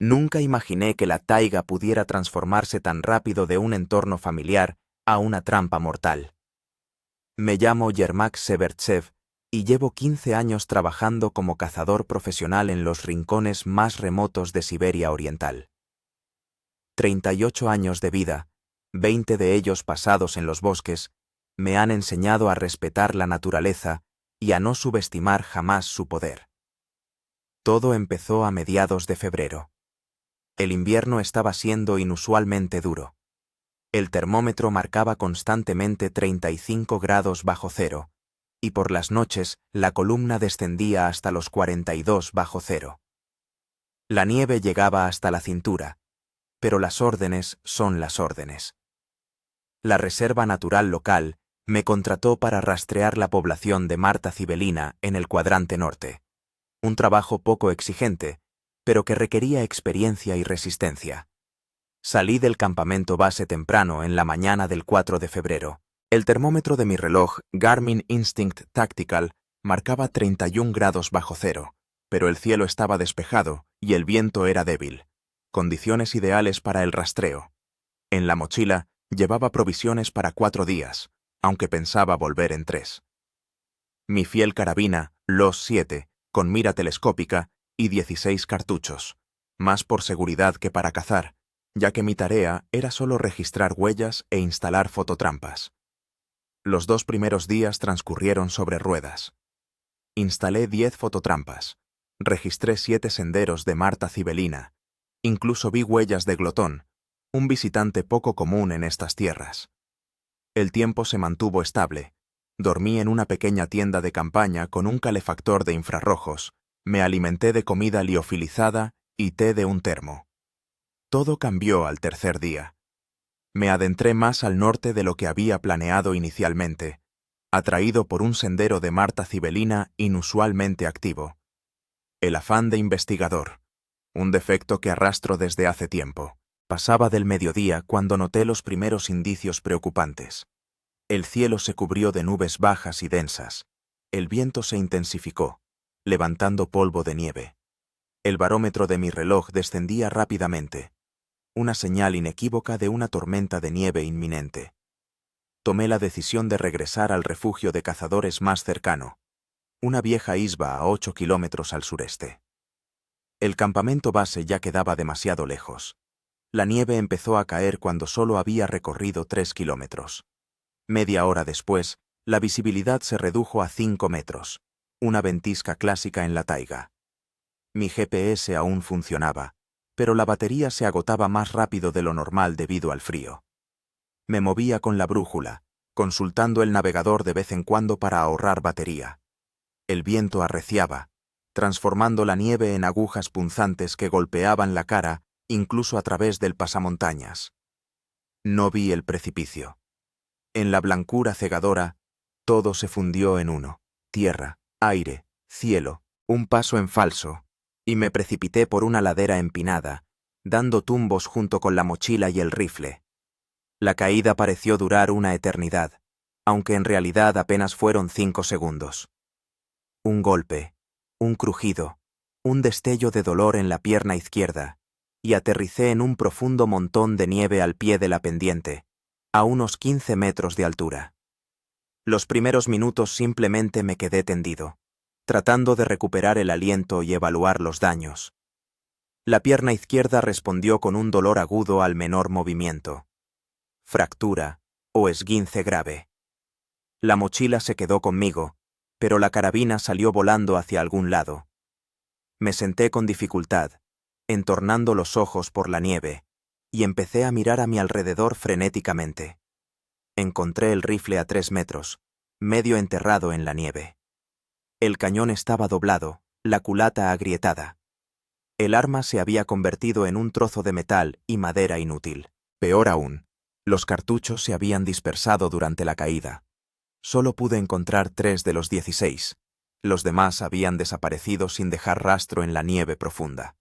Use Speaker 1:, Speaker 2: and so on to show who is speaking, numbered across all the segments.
Speaker 1: Nunca imaginé que la taiga pudiera transformarse tan rápido de un entorno familiar a una trampa mortal. Me llamo Yermak Severtsev y llevo 15 años trabajando como cazador profesional en los rincones más remotos de Siberia Oriental. 38 años de vida, 20 de ellos pasados en los bosques, me han enseñado a respetar la naturaleza y a no subestimar jamás su poder. Todo empezó a mediados de febrero. El invierno estaba siendo inusualmente duro. El termómetro marcaba constantemente 35 grados bajo cero, y por las noches la columna descendía hasta los 42 bajo cero. La nieve llegaba hasta la cintura, pero las órdenes son las órdenes. La Reserva Natural Local me contrató para rastrear la población de Marta cibelina en el cuadrante norte. Un trabajo poco exigente, pero que requería experiencia y resistencia. Salí del campamento base temprano en la mañana del 4 de febrero. El termómetro de mi reloj Garmin Instinct Tactical marcaba 31 grados bajo cero, pero el cielo estaba despejado y el viento era débil. Condiciones ideales para el rastreo. En la mochila llevaba provisiones para 4 días, aunque pensaba volver en 3. Mi fiel carabina, Los 7, con mira telescópica y 16 cartuchos, más por seguridad que para cazar, ya que mi tarea era solo registrar huellas e instalar fototrampas. Los 2 primeros días transcurrieron sobre ruedas. Instalé 10 fototrampas, registré 7 senderos de Marta cibelina, incluso vi huellas de glotón, un visitante poco común en estas tierras. El tiempo se mantuvo estable. Dormí en una pequeña tienda de campaña con un calefactor de infrarrojos, me alimenté de comida liofilizada y té de un termo. Todo cambió al tercer día. Me adentré más al norte de lo que había planeado inicialmente, atraído por un sendero de Marta cibelina inusualmente activo. El afán de investigador, un defecto que arrastro desde hace tiempo. Pasaba del mediodía cuando noté los primeros indicios preocupantes. El cielo se cubrió de nubes bajas y densas. El viento se intensificó, levantando polvo de nieve. El barómetro de mi reloj descendía rápidamente, una señal inequívoca de una tormenta de nieve inminente. Tomé la decisión de regresar al refugio de cazadores más cercano, una vieja isba a 8 kilómetros al sureste. El campamento base ya quedaba demasiado lejos. La nieve empezó a caer cuando solo había recorrido 3 kilómetros. Media hora después, la visibilidad se redujo a 5 metros, una ventisca clásica en la taiga. Mi GPS aún funcionaba, pero la batería se agotaba más rápido de lo normal debido al frío. Me movía con la brújula, consultando el navegador de vez en cuando para ahorrar batería. El viento arreciaba, transformando la nieve en agujas punzantes que golpeaban la cara incluso a través del pasamontañas. No vi el precipicio. En la blancura cegadora, todo se fundió en uno: tierra, aire, cielo, un paso en falso, y me precipité por una ladera empinada, dando tumbos junto con la mochila y el rifle. La caída pareció durar una eternidad, aunque en realidad apenas fueron 5 segundos. Un golpe, un crujido, un destello de dolor en la pierna izquierda, y aterricé en un profundo montón de nieve al pie de la pendiente, a unos 15 metros de altura. Los primeros minutos simplemente me quedé tendido, tratando de recuperar el aliento y evaluar los daños. La pierna izquierda respondió con un dolor agudo al menor movimiento. Fractura o esguince grave. La mochila se quedó conmigo, pero la carabina salió volando hacia algún lado. Me senté con dificultad, entornando los ojos por la nieve, y empecé a mirar a mi alrededor frenéticamente. Encontré el rifle a 3 metros, medio enterrado en la nieve. El cañón estaba doblado, la culata agrietada. El arma se había convertido en un trozo de metal y madera inútil. Peor aún, los cartuchos se habían dispersado durante la caída. Solo pude encontrar 3 de los 16. Los demás habían desaparecido sin dejar rastro en la nieve profunda.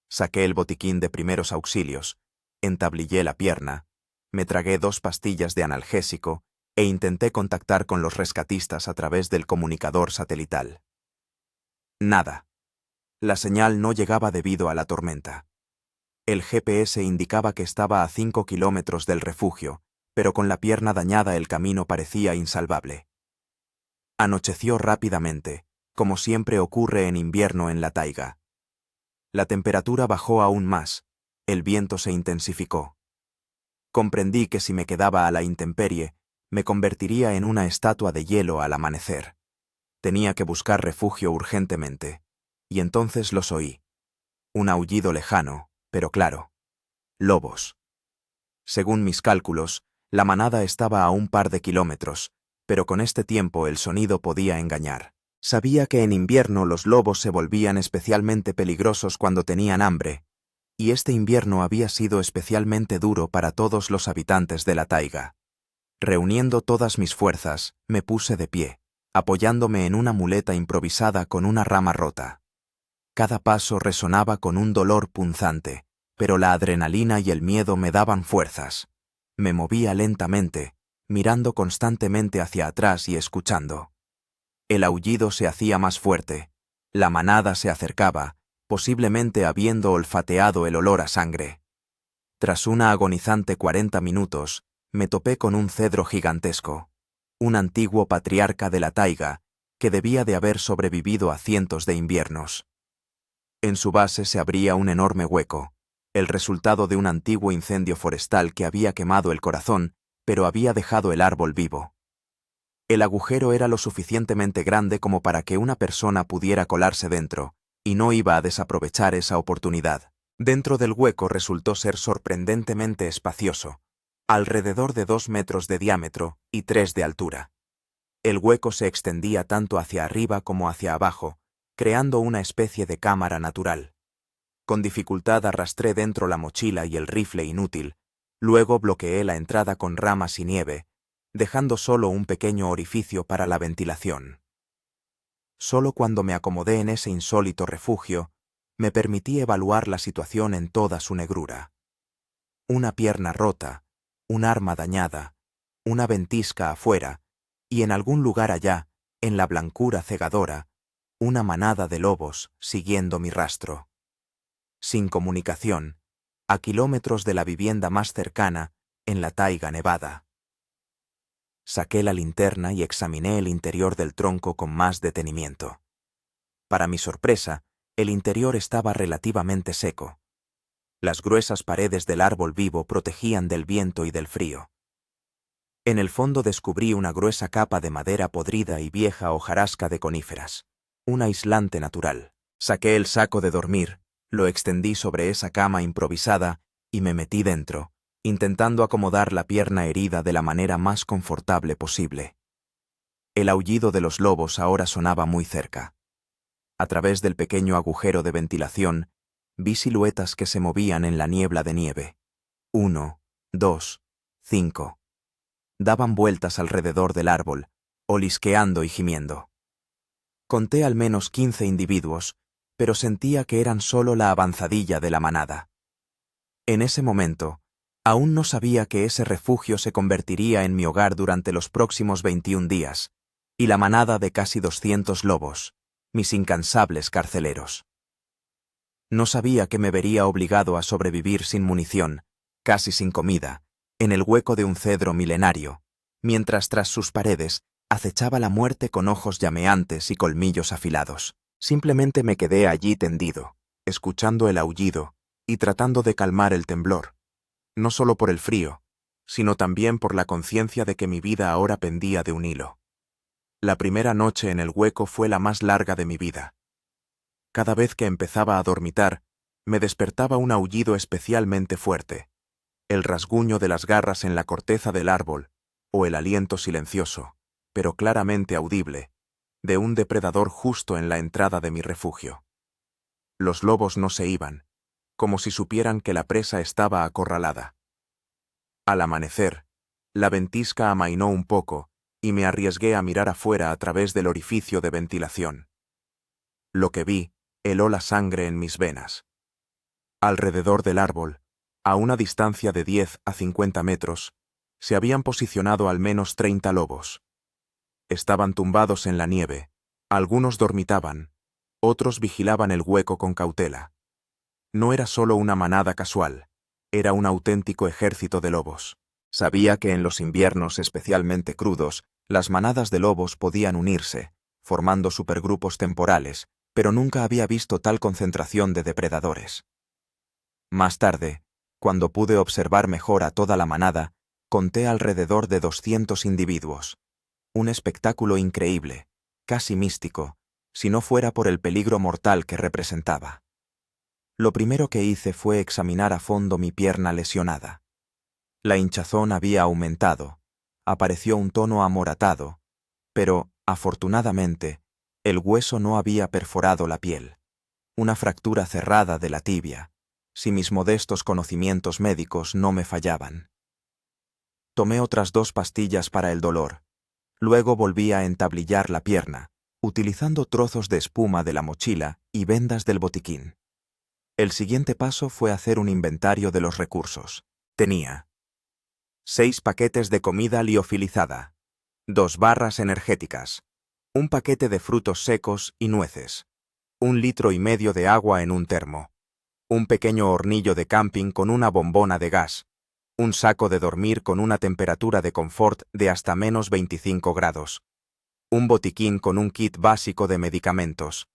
Speaker 1: Saqué el botiquín de primeros auxilios, entablillé la pierna, me tragué 2 pastillas de analgésico e intenté contactar con los rescatistas a través del comunicador satelital. Nada. La señal no llegaba debido a la tormenta. El GPS indicaba que estaba a 5 kilómetros del refugio, pero con la pierna dañada el camino parecía insalvable. Anocheció rápidamente, como siempre ocurre en invierno en la taiga. La temperatura bajó aún más, el viento se intensificó. Comprendí que si me quedaba a la intemperie, me convertiría en una estatua de hielo al amanecer. Tenía que buscar refugio urgentemente, y entonces los oí. Un aullido lejano, pero claro. Lobos. Según mis cálculos, la manada estaba a un par de kilómetros, pero con este tiempo el sonido podía engañar. Sabía que en invierno los lobos se volvían especialmente peligrosos cuando tenían hambre, y este invierno había sido especialmente duro para todos los habitantes de la taiga. Reuniendo todas mis fuerzas, me puse de pie, apoyándome en una muleta improvisada con una rama rota. Cada paso resonaba con un dolor punzante, pero la adrenalina y el miedo me daban fuerzas. Me movía lentamente, mirando constantemente hacia atrás y escuchando. El aullido se hacía más fuerte. La manada se acercaba, posiblemente habiendo olfateado el olor a sangre. Tras una agonizante 40 minutos, me topé con un cedro gigantesco, un antiguo patriarca de la taiga, que debía de haber sobrevivido a cientos de inviernos. En su base se abría un enorme hueco, el resultado de un antiguo incendio forestal que había quemado el corazón, pero había dejado el árbol vivo. El agujero era lo suficientemente grande como para que una persona pudiera colarse dentro, y no iba a desaprovechar esa oportunidad. Dentro del hueco resultó ser sorprendentemente espacioso, alrededor de 2 metros de diámetro y 3 de altura. El hueco se extendía tanto hacia arriba como hacia abajo, creando una especie de cámara natural. Con dificultad arrastré dentro la mochila y el rifle inútil, luego bloqueé la entrada con ramas y nieve, dejando solo un pequeño orificio para la ventilación. Solo cuando me acomodé en ese insólito refugio, me permití evaluar la situación en toda su negrura. Una pierna rota, un arma dañada, una ventisca afuera, y en algún lugar allá, en la blancura cegadora, una manada de lobos siguiendo mi rastro. Sin comunicación, a kilómetros de la vivienda más cercana, en la taiga nevada. Saqué la linterna y examiné el interior del tronco con más detenimiento. Para mi sorpresa, el interior estaba relativamente seco. Las gruesas paredes del árbol vivo protegían del viento y del frío. En el fondo descubrí una gruesa capa de madera podrida y vieja hojarasca de coníferas, un aislante natural. Saqué el saco de dormir, lo extendí sobre esa cama improvisada y me metí dentro, intentando acomodar la pierna herida de la manera más confortable posible. El aullido de los lobos ahora sonaba muy cerca. A través del pequeño agujero de ventilación, vi siluetas que se movían en la niebla de nieve. 1, 2, 5. Daban vueltas alrededor del árbol, olisqueando y gimiendo. Conté al menos 15 individuos, pero sentía que eran solo la avanzadilla de la manada. En ese momento, aún no sabía que ese refugio se convertiría en mi hogar durante los próximos 21 días, y la manada de casi 200 lobos, mis incansables carceleros. No sabía que me vería obligado a sobrevivir sin munición, casi sin comida, en el hueco de un cedro milenario, mientras tras sus paredes acechaba la muerte con ojos llameantes y colmillos afilados. Simplemente me quedé allí tendido, escuchando el aullido y tratando de calmar el temblor, no solo por el frío, sino también por la conciencia de que mi vida ahora pendía de un hilo. La primera noche en el hueco fue la más larga de mi vida. Cada vez que empezaba a dormitar, me despertaba un aullido especialmente fuerte, el rasguño de las garras en la corteza del árbol, o el aliento silencioso, pero claramente audible, de un depredador justo en la entrada de mi refugio. Los lobos no se iban, como si supieran que la presa estaba acorralada. Al amanecer, la ventisca amainó un poco y me arriesgué a mirar afuera a través del orificio de ventilación. Lo que vi heló la sangre en mis venas. Alrededor del árbol, a una distancia de 10 a 50 metros, se habían posicionado al menos 30 lobos. Estaban tumbados en la nieve, algunos dormitaban, otros vigilaban el hueco con cautela. No era solo una manada casual, era un auténtico ejército de lobos. Sabía que en los inviernos especialmente crudos, las manadas de lobos podían unirse, formando supergrupos temporales, pero nunca había visto tal concentración de depredadores. Más tarde, cuando pude observar mejor a toda la manada, conté alrededor de 200 individuos. Un espectáculo increíble, casi místico, si no fuera por el peligro mortal que representaba. Lo primero que hice fue examinar a fondo mi pierna lesionada. La hinchazón había aumentado, apareció un tono amoratado, pero, afortunadamente, el hueso no había perforado la piel. Una fractura cerrada de la tibia, si mis modestos conocimientos médicos no me fallaban. Tomé otras 2 pastillas para el dolor. Luego volví a entablillar la pierna, utilizando trozos de espuma de la mochila y vendas del botiquín. El siguiente paso fue hacer un inventario de los recursos. Tenía 6 paquetes de comida liofilizada, 2 barras energéticas, un paquete de frutos secos y nueces, 1,5 litros de agua en un termo, un pequeño hornillo de camping con una bombona de gas, un saco de dormir con una temperatura de confort de hasta menos 25 grados, un botiquín con un kit básico de medicamentos,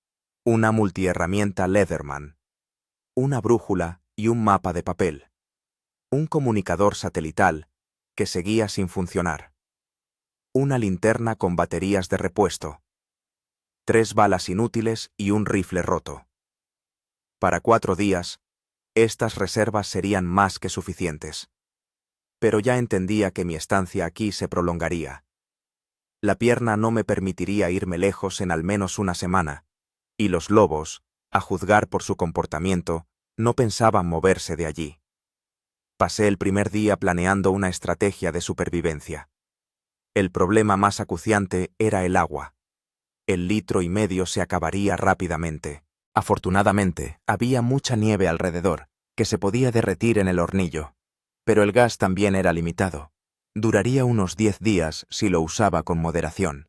Speaker 1: una multiherramienta Leatherman, una brújula y un mapa de papel, un comunicador satelital que seguía sin funcionar, una linterna con baterías de repuesto, 3 balas inútiles y un rifle roto. Para 4 días, estas reservas serían más que suficientes. Pero ya entendía que mi estancia aquí se prolongaría. La pierna no me permitiría irme lejos en al menos una semana, y los lobos, a juzgar por su comportamiento, no pensaban moverse de allí. Pasé el primer día planeando una estrategia de supervivencia. El problema más acuciante era el agua. El 1,5 litros se acabaría rápidamente. Afortunadamente, había mucha nieve alrededor, que se podía derretir en el hornillo. Pero el gas también era limitado. Duraría unos 10 días si lo usaba con moderación.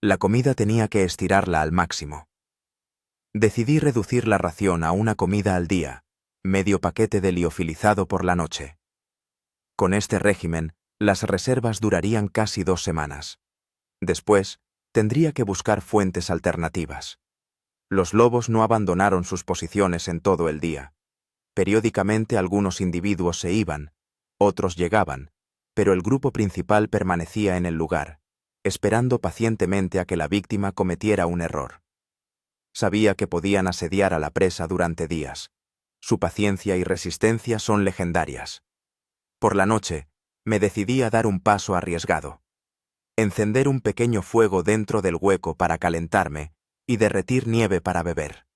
Speaker 1: La comida tenía que estirarla al máximo. Decidí reducir la ración a una comida al día, medio paquete de liofilizado por la noche. Con este régimen, las reservas durarían casi 2 semanas. Después, tendría que buscar fuentes alternativas. Los lobos no abandonaron sus posiciones en todo el día. Periódicamente algunos individuos se iban, otros llegaban, pero el grupo principal permanecía en el lugar, esperando pacientemente a que la víctima cometiera un error. Sabía que podían asediar a la presa durante días. Su paciencia y resistencia son legendarias. Por la noche, me decidí a dar un paso arriesgado. Encender un pequeño fuego dentro del hueco para calentarme y derretir nieve para beber.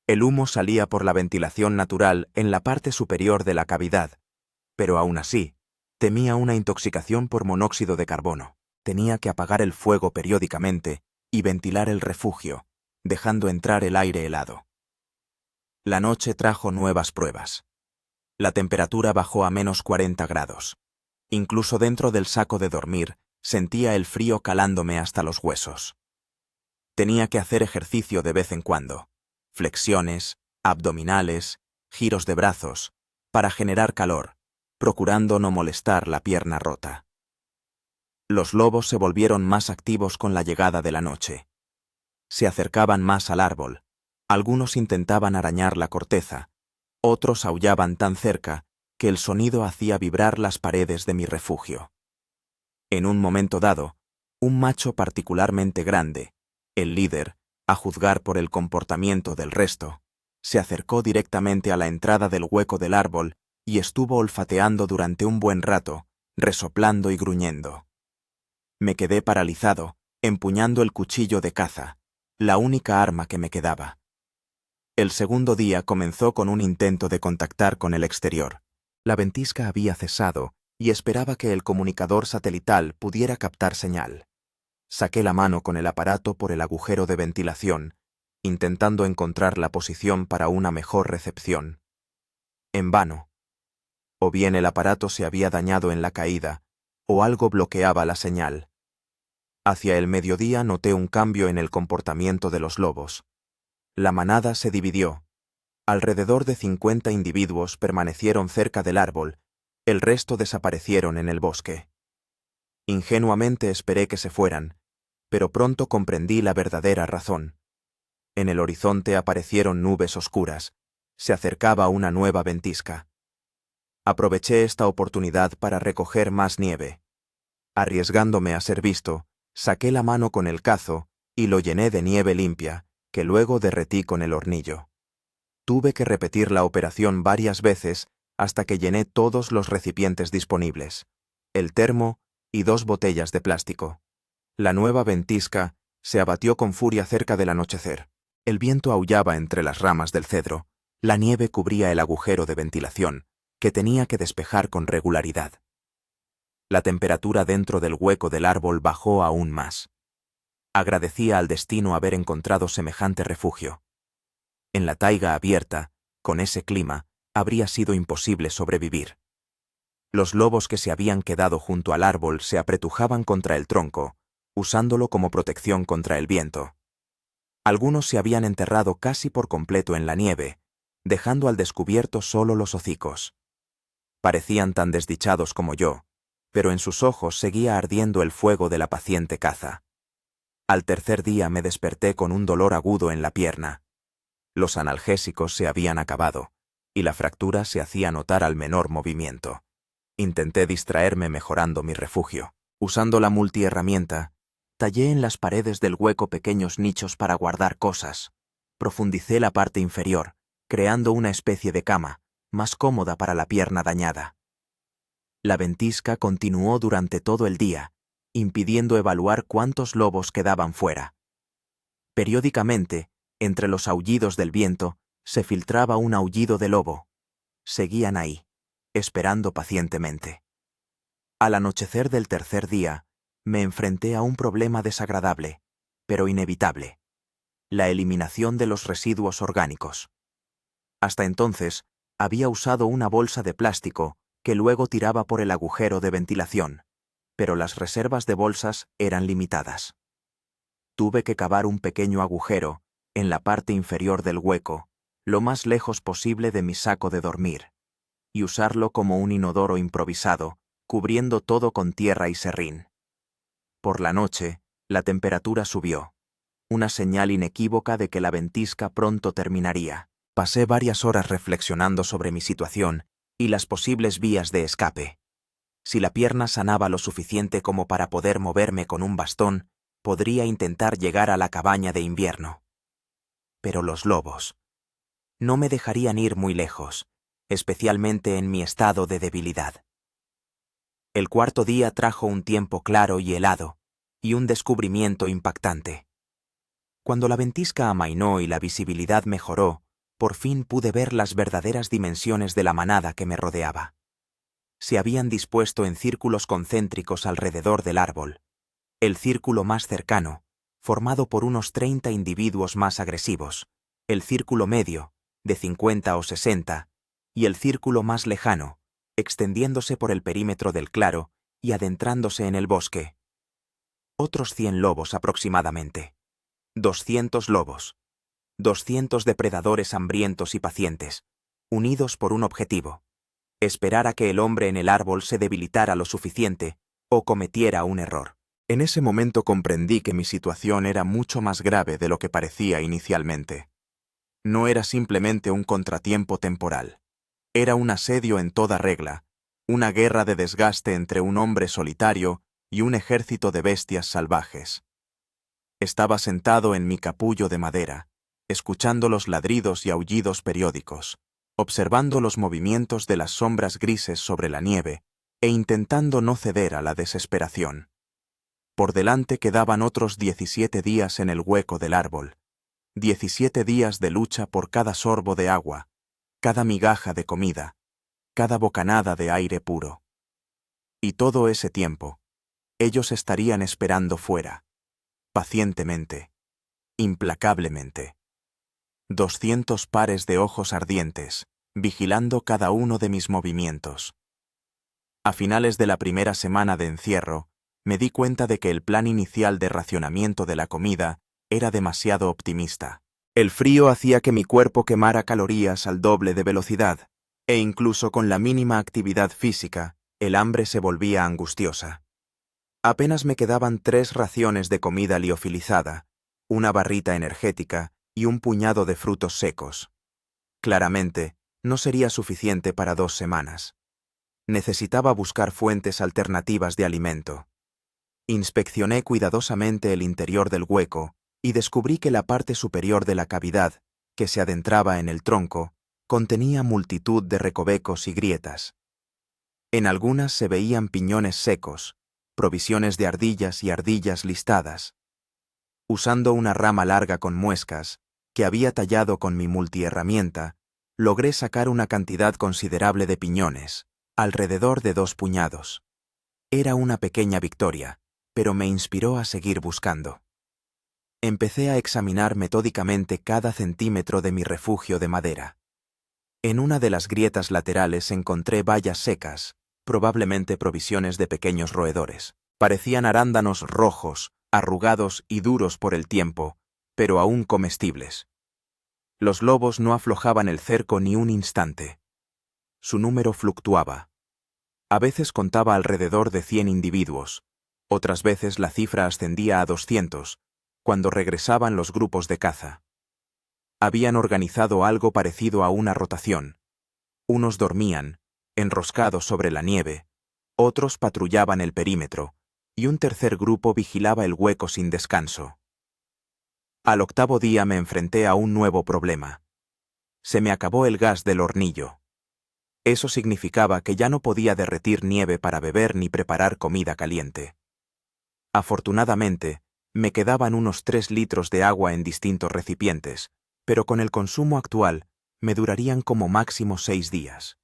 Speaker 1: El humo salía por la ventilación natural en la parte superior de la cavidad, pero aún así, temía una intoxicación por monóxido de carbono. Tenía que apagar el fuego periódicamente y ventilar el refugio, dejando entrar el aire helado. La noche trajo nuevas pruebas. La temperatura bajó a menos 40 grados. Incluso dentro del saco de dormir, sentía el frío calándome hasta los huesos. Tenía que hacer ejercicio de vez en cuando, flexiones, abdominales, giros de brazos, para generar calor, procurando no molestar la pierna rota. Los lobos se volvieron más activos con la llegada de la noche. Se acercaban más al árbol, algunos intentaban arañar la corteza, otros aullaban tan cerca que el sonido hacía vibrar las paredes de mi refugio. En un momento dado, un macho particularmente grande, el líder, a juzgar por el comportamiento del resto, se acercó directamente a la entrada del hueco del árbol y estuvo olfateando durante un buen rato, resoplando y gruñendo. Me quedé paralizado, empuñando el cuchillo de caza, la única arma que me quedaba. El segundo día comenzó con un intento de contactar con el exterior. La ventisca había cesado y esperaba que el comunicador satelital pudiera captar señal. Saqué la mano con el aparato por el agujero de ventilación, intentando encontrar la posición para una mejor recepción. En vano. O bien el aparato se había dañado en la caída, o algo bloqueaba la señal. Hacia el mediodía noté un cambio en el comportamiento de los lobos. La manada se dividió. Alrededor de 50 individuos permanecieron cerca del árbol, el resto desaparecieron en el bosque. Ingenuamente esperé que se fueran, pero pronto comprendí la verdadera razón. En el horizonte aparecieron nubes oscuras, se acercaba una nueva ventisca. Aproveché esta oportunidad para recoger más nieve. Arriesgándome a ser visto, saqué la mano con el cazo y lo llené de nieve limpia, que luego derretí con el hornillo. Tuve que repetir la operación varias veces hasta que llené todos los recipientes disponibles, el termo y 2 botellas de plástico. La nueva ventisca se abatió con furia cerca del anochecer. El viento aullaba entre las ramas del cedro, la nieve cubría el agujero de ventilación, que tenía que despejar con regularidad. La temperatura dentro del hueco del árbol bajó aún más. Agradecía al destino haber encontrado semejante refugio. En la taiga abierta, con ese clima, habría sido imposible sobrevivir. Los lobos que se habían quedado junto al árbol se apretujaban contra el tronco, usándolo como protección contra el viento. Algunos se habían enterrado casi por completo en la nieve, dejando al descubierto solo los hocicos. Parecían tan desdichados como yo, pero en sus ojos seguía ardiendo el fuego de la paciente caza. Al tercer día me desperté con un dolor agudo en la pierna. Los analgésicos se habían acabado, y la fractura se hacía notar al menor movimiento. Intenté distraerme mejorando mi refugio. Usando la multiherramienta, tallé en las paredes del hueco pequeños nichos para guardar cosas. Profundicé la parte inferior, creando una especie de cama, más cómoda para la pierna dañada. La ventisca continuó durante todo el día, impidiendo evaluar cuántos lobos quedaban fuera. Periódicamente, entre los aullidos del viento, se filtraba un aullido de lobo. Seguían ahí, esperando pacientemente. Al anochecer del tercer día, me enfrenté a un problema desagradable, pero inevitable: la eliminación de los residuos orgánicos. Hasta entonces, había usado una bolsa de plástico que luego tiraba por el agujero de ventilación, pero las reservas de bolsas eran limitadas. Tuve que cavar un pequeño agujero en la parte inferior del hueco, lo más lejos posible de mi saco de dormir, y usarlo como un inodoro improvisado, cubriendo todo con tierra y serrín. Por la noche, la temperatura subió, una señal inequívoca de que la ventisca pronto terminaría. Pasé varias horas reflexionando sobre mi situación y las posibles vías de escape. Si la pierna sanaba lo suficiente como para poder moverme con un bastón, podría intentar llegar a la cabaña de invierno. Pero los lobos no me dejarían ir muy lejos, especialmente en mi estado de debilidad. El cuarto día trajo un tiempo claro y helado, y un descubrimiento impactante. Cuando la ventisca amainó y la visibilidad mejoró, por fin pude ver las verdaderas dimensiones de la manada que me rodeaba. Se habían dispuesto en círculos concéntricos alrededor del árbol. El círculo más cercano, formado por unos 30 individuos más agresivos, el círculo medio, de 50 o 60, y el círculo más lejano, extendiéndose por el perímetro del claro y adentrándose en el bosque. Otros 100 lobos aproximadamente. 200 lobos. 200 depredadores hambrientos y pacientes, unidos por un objetivo: esperar a que el hombre en el árbol se debilitara lo suficiente o cometiera un error. En ese momento comprendí que mi situación era mucho más grave de lo que parecía inicialmente. No era simplemente un contratiempo temporal. Era un asedio en toda regla, una guerra de desgaste entre un hombre solitario y un ejército de bestias salvajes. Estaba sentado en mi capullo de madera, escuchando los ladridos y aullidos periódicos, observando los movimientos de las sombras grises sobre la nieve e intentando no ceder a la desesperación. Por delante quedaban otros 17 días en el hueco del árbol, 17 días de lucha por cada sorbo de agua, cada migaja de comida, cada bocanada de aire puro. Y todo ese tiempo, ellos estarían esperando fuera, pacientemente, implacablemente. 200 pares de ojos ardientes, vigilando cada uno de mis movimientos. A finales de la primera semana de encierro, me di cuenta de que el plan inicial de racionamiento de la comida era demasiado optimista. El frío hacía que mi cuerpo quemara calorías al doble de velocidad, e incluso con la mínima actividad física, el hambre se volvía angustiosa. Apenas me quedaban 3 raciones de comida liofilizada, una barrita energética y un puñado de frutos secos. Claramente, no sería suficiente para 2 semanas. Necesitaba buscar fuentes alternativas de alimento. Inspeccioné cuidadosamente el interior del hueco y descubrí que la parte superior de la cavidad, que se adentraba en el tronco, contenía multitud de recovecos y grietas. En algunas se veían piñones secos, provisiones de ardillas y ardillas listadas. Usando una rama larga con muescas, que había tallado con mi multiherramienta, logré sacar una cantidad considerable de piñones, alrededor de 2 puñados. Era una pequeña victoria, pero me inspiró a seguir buscando. Empecé a examinar metódicamente cada centímetro de mi refugio de madera. En una de las grietas laterales encontré bayas secas, probablemente provisiones de pequeños roedores. Parecían arándanos rojos, arrugados y duros por el tiempo, pero aún comestibles. Los lobos no aflojaban el cerco ni un instante. Su número fluctuaba. A veces contaba alrededor de 100 individuos, otras veces la cifra ascendía a 200, cuando regresaban los grupos de caza. Habían organizado algo parecido a una rotación. Unos dormían, enroscados sobre la nieve, otros patrullaban el perímetro, y un tercer grupo vigilaba el hueco sin descanso. Al 8º día me enfrenté a un nuevo problema. Se me acabó el gas del hornillo. Eso significaba que ya no podía derretir nieve para beber ni preparar comida caliente. Afortunadamente, me quedaban unos 3 litros de agua en distintos recipientes, pero con el consumo actual me durarían como máximo 6 días.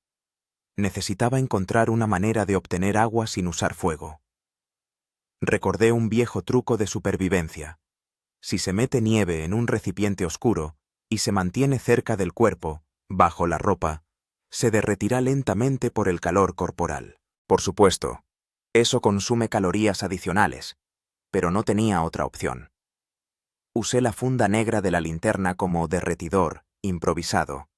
Speaker 1: Necesitaba encontrar una manera de obtener agua sin usar fuego. Recordé un viejo truco de supervivencia. Si se mete nieve en un recipiente oscuro y se mantiene cerca del cuerpo, bajo la ropa, se derretirá lentamente por el calor corporal. Por supuesto, eso consume calorías adicionales, pero no tenía otra opción. Usé la funda negra de la linterna como derretidor, improvisado.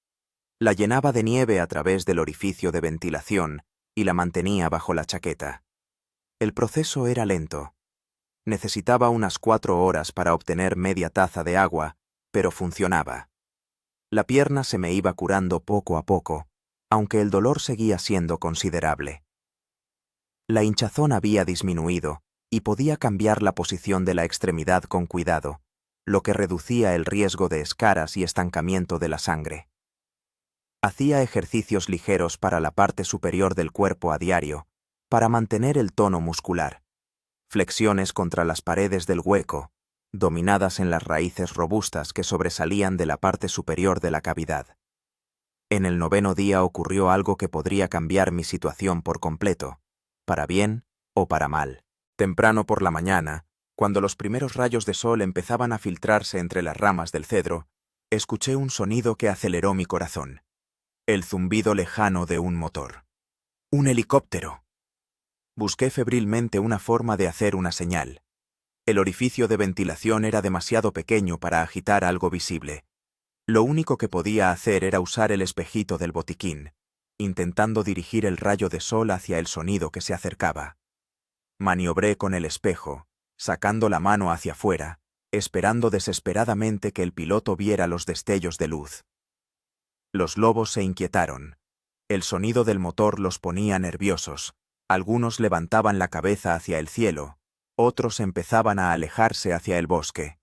Speaker 1: La llenaba de nieve a través del orificio de ventilación y la mantenía bajo la chaqueta. El proceso era lento. Necesitaba unas 4 horas para obtener media taza de agua, pero funcionaba. La pierna se me iba curando poco a poco, aunque el dolor seguía siendo considerable. La hinchazón había disminuido y podía cambiar la posición de la extremidad con cuidado, lo que reducía el riesgo de escaras y estancamiento de la sangre. Hacía ejercicios ligeros para la parte superior del cuerpo a diario, para mantener el tono muscular. Flexiones contra las paredes del hueco, dominadas en las raíces robustas que sobresalían de la parte superior de la cavidad. En el 9º día ocurrió algo que podría cambiar mi situación por completo, para bien o para mal. Temprano por la mañana, cuando los primeros rayos de sol empezaban a filtrarse entre las ramas del cedro, escuché un sonido que aceleró mi corazón. El zumbido lejano de un motor. ¡Un helicóptero! Busqué febrilmente una forma de hacer una señal. El orificio de ventilación era demasiado pequeño para agitar algo visible. Lo único que podía hacer era usar el espejito del botiquín, intentando dirigir el rayo de sol hacia el sonido que se acercaba. Maniobré con el espejo, sacando la mano hacia afuera, esperando desesperadamente que el piloto viera los destellos de luz. Los lobos se inquietaron. El sonido del motor los ponía nerviosos. Algunos levantaban la cabeza hacia el cielo, otros empezaban a alejarse hacia el bosque.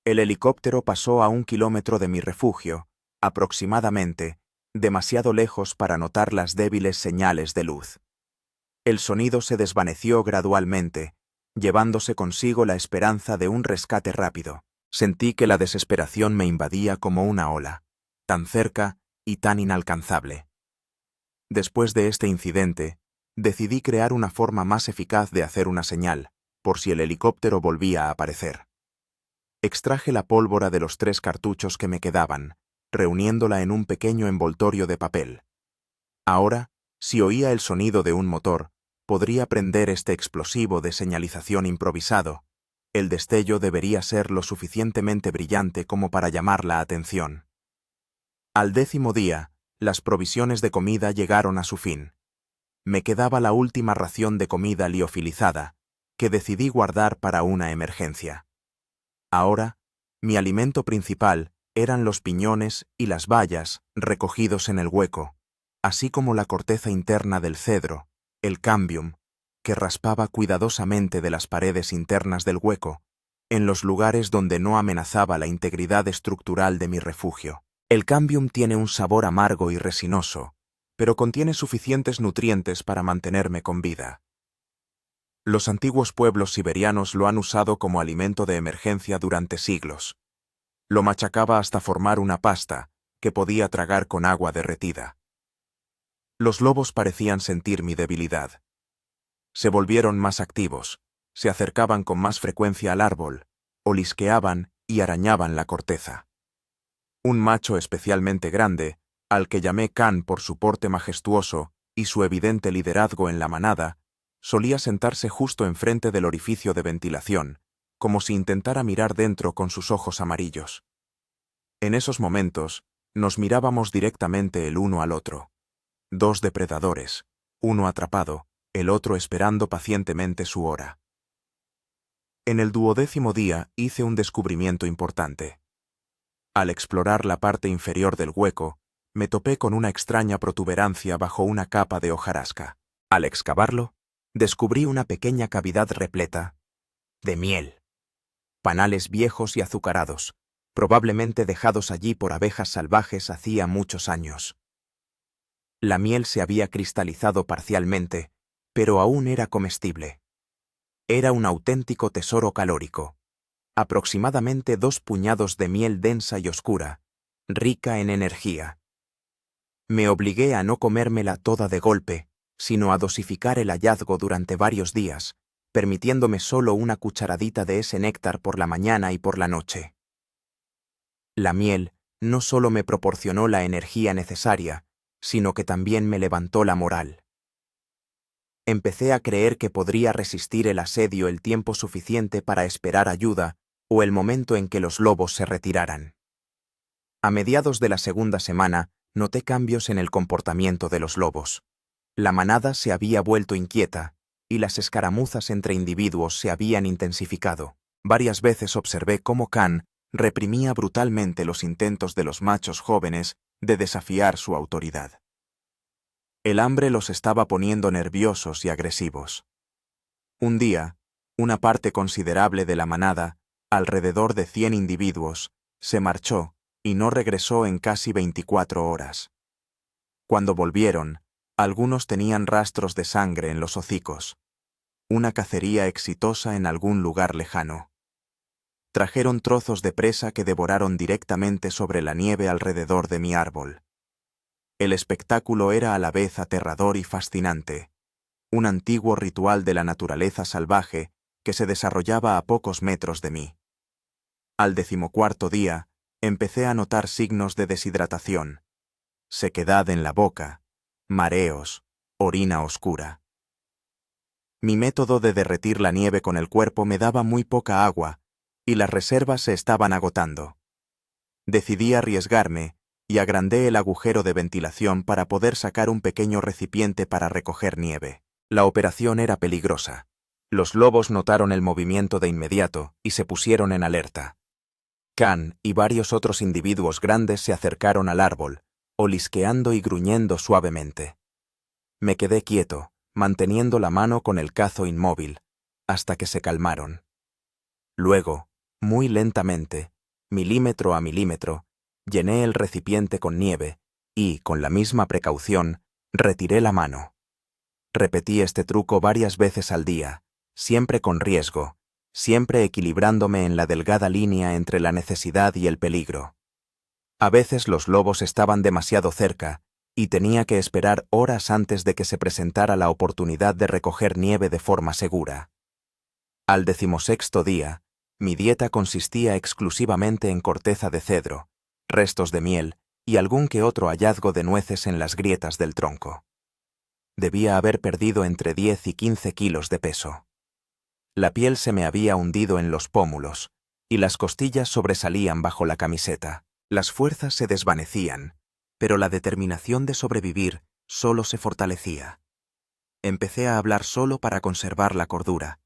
Speaker 1: El helicóptero pasó a 1 kilómetro de mi refugio, aproximadamente, demasiado lejos para notar las débiles señales de luz. El sonido se desvaneció gradualmente, llevándose consigo la esperanza de un rescate rápido. Sentí que la desesperación me invadía como una ola, tan cerca y tan inalcanzable. Después de este incidente, decidí crear una forma más eficaz de hacer una señal, por si el helicóptero volvía a aparecer. Extraje la pólvora de los 3 cartuchos que me quedaban, reuniéndola en un pequeño envoltorio de papel. Ahora, si oía el sonido de un motor, podría prender este explosivo de señalización improvisado, El destello debería ser lo suficientemente brillante como para llamar la atención. Al 10º día, las provisiones de comida llegaron a su fin. Me quedaba la última ración de comida liofilizada, que decidí guardar para una emergencia. Ahora, mi alimento principal eran los piñones y las bayas recogidos en el hueco, así como la corteza interna del cedro, el cambium, que raspaba cuidadosamente de las paredes internas del hueco, en los lugares donde no amenazaba la integridad estructural de mi refugio. El cambium tiene un sabor amargo y resinoso, pero contiene suficientes nutrientes para mantenerme con vida. Los antiguos pueblos siberianos lo han usado como alimento de emergencia durante siglos. Lo machacaba hasta formar una pasta que podía tragar con agua derretida. Los lobos parecían sentir mi debilidad. Se volvieron más activos, se acercaban con más frecuencia al árbol, olisqueaban y arañaban la corteza. Un macho especialmente grande, al que llamé Khan por su porte majestuoso y su evidente liderazgo en la manada, solía sentarse justo enfrente del orificio de ventilación, como si intentara mirar dentro con sus ojos amarillos. En esos momentos, nos mirábamos directamente el uno al otro. Dos depredadores, uno atrapado, el otro esperando pacientemente su hora. En el 12º día hice un descubrimiento importante. Al explorar la parte inferior del hueco, me topé con una extraña protuberancia bajo una capa de hojarasca. Al excavarlo, descubrí una pequeña cavidad repleta de miel. Panales viejos y azucarados, probablemente dejados allí por abejas salvajes hacía muchos años. La miel se había cristalizado parcialmente, pero aún era comestible. Era un auténtico tesoro calórico. Aproximadamente 2 puñados de miel densa y oscura, rica en energía. Me obligué a no comérmela toda de golpe, sino a dosificar el hallazgo durante varios días, permitiéndome solo una cucharadita de ese néctar por la mañana y por la noche. La miel no solo me proporcionó la energía necesaria, sino que también me levantó la moral. Empecé a creer que podría resistir el asedio el tiempo suficiente para esperar ayuda o el momento en que los lobos se retiraran. A mediados de la segunda semana, noté cambios en el comportamiento de los lobos. La manada se había vuelto inquieta, y las escaramuzas entre individuos se habían intensificado. Varias veces observé cómo Khan reprimía brutalmente los intentos de los machos jóvenes de desafiar su autoridad. El hambre los estaba poniendo nerviosos y agresivos. Un día, una parte considerable de la manada, alrededor de 100 individuos, se marchó y no regresó en casi 24 horas. Cuando volvieron, algunos tenían rastros de sangre en los hocicos. Una cacería exitosa en algún lugar lejano. Trajeron trozos de presa que devoraron directamente sobre la nieve alrededor de mi árbol. El espectáculo era a la vez aterrador y fascinante. Un antiguo ritual de la naturaleza salvaje que se desarrollaba a pocos metros de mí. Al 14º día, empecé a notar signos de deshidratación, sequedad en la boca, mareos, orina oscura. Mi método de derretir la nieve con el cuerpo me daba muy poca agua, y las reservas se estaban agotando. Decidí arriesgarme y agrandé el agujero de ventilación para poder sacar un pequeño recipiente para recoger nieve. La operación era peligrosa. Los lobos notaron el movimiento de inmediato y se pusieron en alerta. Khan y varios otros individuos grandes se acercaron al árbol, olisqueando y gruñendo suavemente. Me quedé quieto, manteniendo la mano con el cazo inmóvil, hasta que se calmaron. Luego, muy lentamente, milímetro a milímetro, llené el recipiente con nieve y, con la misma precaución, retiré la mano. Repetí este truco varias veces al día, siempre con riesgo, siempre equilibrándome en la delgada línea entre la necesidad y el peligro. A veces los lobos estaban demasiado cerca y tenía que esperar horas antes de que se presentara la oportunidad de recoger nieve de forma segura. Al 16º día, mi dieta consistía exclusivamente en corteza de cedro, restos de miel y algún que otro hallazgo de nueces en las grietas del tronco. Debía haber perdido entre 10 y 15 kilos de peso. La piel se me había hundido en los pómulos, y las costillas sobresalían bajo la camiseta. Las fuerzas se desvanecían, pero la determinación de sobrevivir solo se fortalecía. Empecé a hablar solo para conservar la cordura.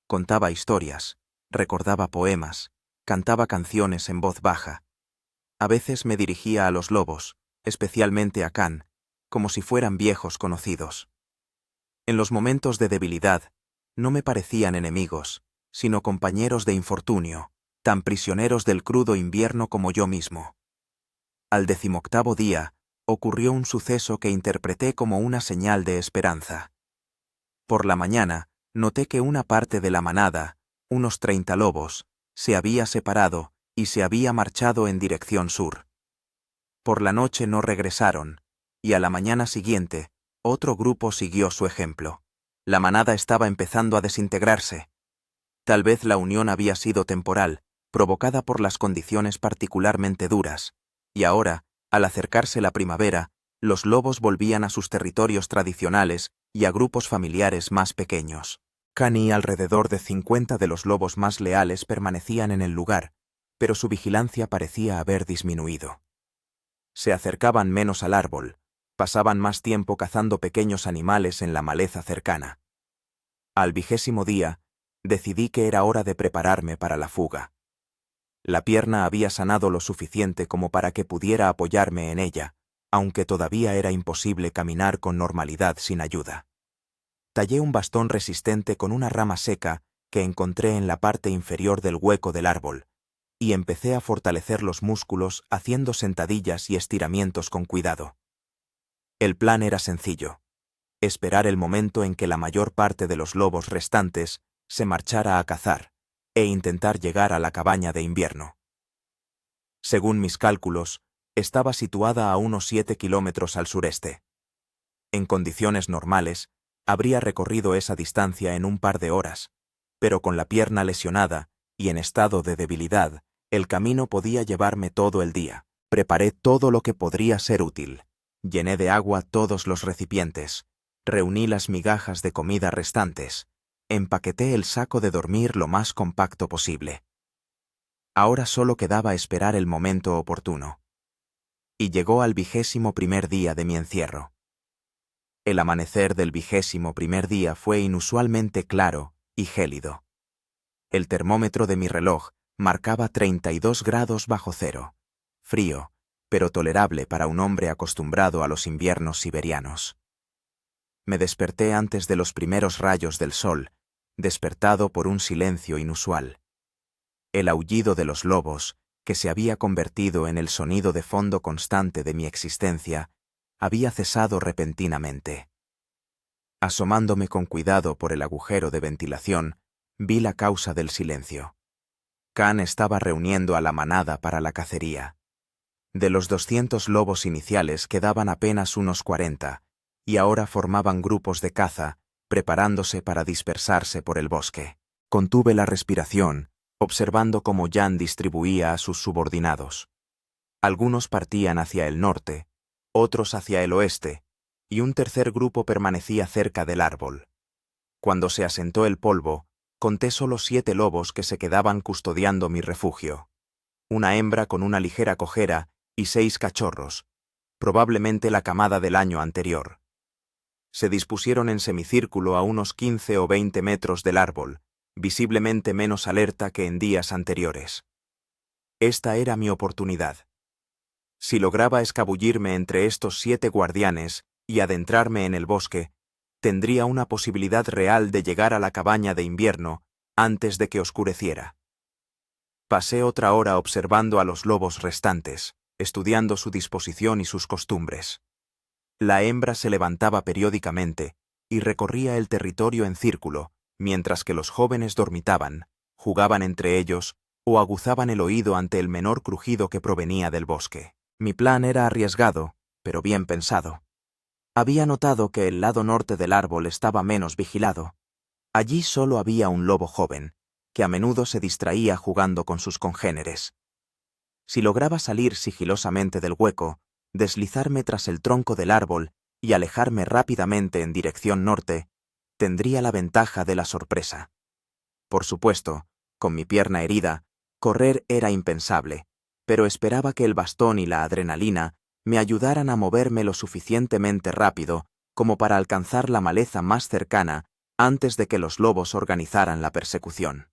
Speaker 1: Contaba historias, recordaba poemas, cantaba canciones en voz baja. A veces me dirigía a los lobos, especialmente a Can, como si fueran viejos conocidos. En los momentos de debilidad, no me parecían enemigos, sino compañeros de infortunio, tan prisioneros del crudo invierno como yo mismo. Al 18º día, ocurrió un suceso que interpreté como una señal de esperanza. Por la mañana, noté que una parte de la manada, unos 30 lobos, se había separado y se había marchado en dirección sur. Por la noche no regresaron, y a la mañana siguiente, otro grupo siguió su ejemplo. La manada estaba empezando a desintegrarse. Tal vez la unión había sido temporal, provocada por las condiciones particularmente duras, y ahora, al acercarse la primavera, los lobos volvían a sus territorios tradicionales y a grupos familiares más pequeños. Can y alrededor de 50 de los lobos más leales permanecían en el lugar, pero su vigilancia parecía haber disminuido. Se acercaban menos al árbol, pasaban más tiempo cazando pequeños animales en la maleza cercana. Al 20º día, decidí que era hora de prepararme para la fuga. La pierna había sanado lo suficiente como para que pudiera apoyarme en ella, aunque todavía era imposible caminar con normalidad sin ayuda. Tallé un bastón resistente con una rama seca que encontré en la parte inferior del hueco del árbol, y empecé a fortalecer los músculos haciendo sentadillas y estiramientos con cuidado. El plan era sencillo: esperar el momento en que la mayor parte de los lobos restantes se marchara a cazar, e intentar llegar a la cabaña de invierno. Según mis cálculos, estaba situada a unos 7 kilómetros al sureste. En condiciones normales, habría recorrido esa distancia en un par de horas, pero con la pierna lesionada y en estado de debilidad, el camino podía llevarme todo el día. Preparé todo lo que podría ser útil. Llené de agua todos los recipientes, reuní las migajas de comida restantes, empaqueté el saco de dormir lo más compacto posible. Ahora solo quedaba esperar el momento oportuno. Y llegó al 21º día de mi encierro. El amanecer del 21º día fue inusualmente claro y gélido. El termómetro de mi reloj marcaba 32 grados bajo cero, frío, pero tolerable para un hombre acostumbrado a los inviernos siberianos. Me desperté antes de los primeros rayos del sol, despertado por un silencio inusual. El aullido de los lobos, que se había convertido en el sonido de fondo constante de mi existencia, había cesado repentinamente. Asomándome con cuidado por el agujero de ventilación, vi la causa del silencio. Can estaba reuniendo a la manada para la cacería. De los 200 lobos iniciales quedaban apenas unos 40, y ahora formaban grupos de caza, preparándose para dispersarse por el bosque. Contuve la respiración, observando cómo Jan distribuía a sus subordinados. Algunos partían hacia el norte, otros hacia el oeste, y un tercer grupo permanecía cerca del árbol. Cuando se asentó el polvo, conté solo 7 lobos que se quedaban custodiando mi refugio. Una hembra con una ligera cojera y 6 cachorros, probablemente la camada del año anterior. Se dispusieron en semicírculo a unos 15 o 20 metros del árbol, visiblemente menos alerta que en días anteriores. Esta era mi oportunidad. Si lograba escabullirme entre estos 7 guardianes y adentrarme en el bosque, tendría una posibilidad real de llegar a la cabaña de invierno antes de que oscureciera. Pasé otra hora observando a los lobos restantes, estudiando su disposición y sus costumbres. La hembra se levantaba periódicamente y recorría el territorio en círculo, mientras que los jóvenes dormitaban, jugaban entre ellos o aguzaban el oído ante el menor crujido que provenía del bosque. Mi plan era arriesgado, pero bien pensado. Había notado que el lado norte del árbol estaba menos vigilado. Allí solo había un lobo joven, que a menudo se distraía jugando con sus congéneres. Si lograba salir sigilosamente del hueco, deslizarme tras el tronco del árbol y alejarme rápidamente en dirección norte, tendría la ventaja de la sorpresa. Por supuesto, con mi pierna herida, correr era impensable, pero esperaba que el bastón y la adrenalina me ayudaran a moverme lo suficientemente rápido como para alcanzar la maleza más cercana antes de que los lobos organizaran la persecución.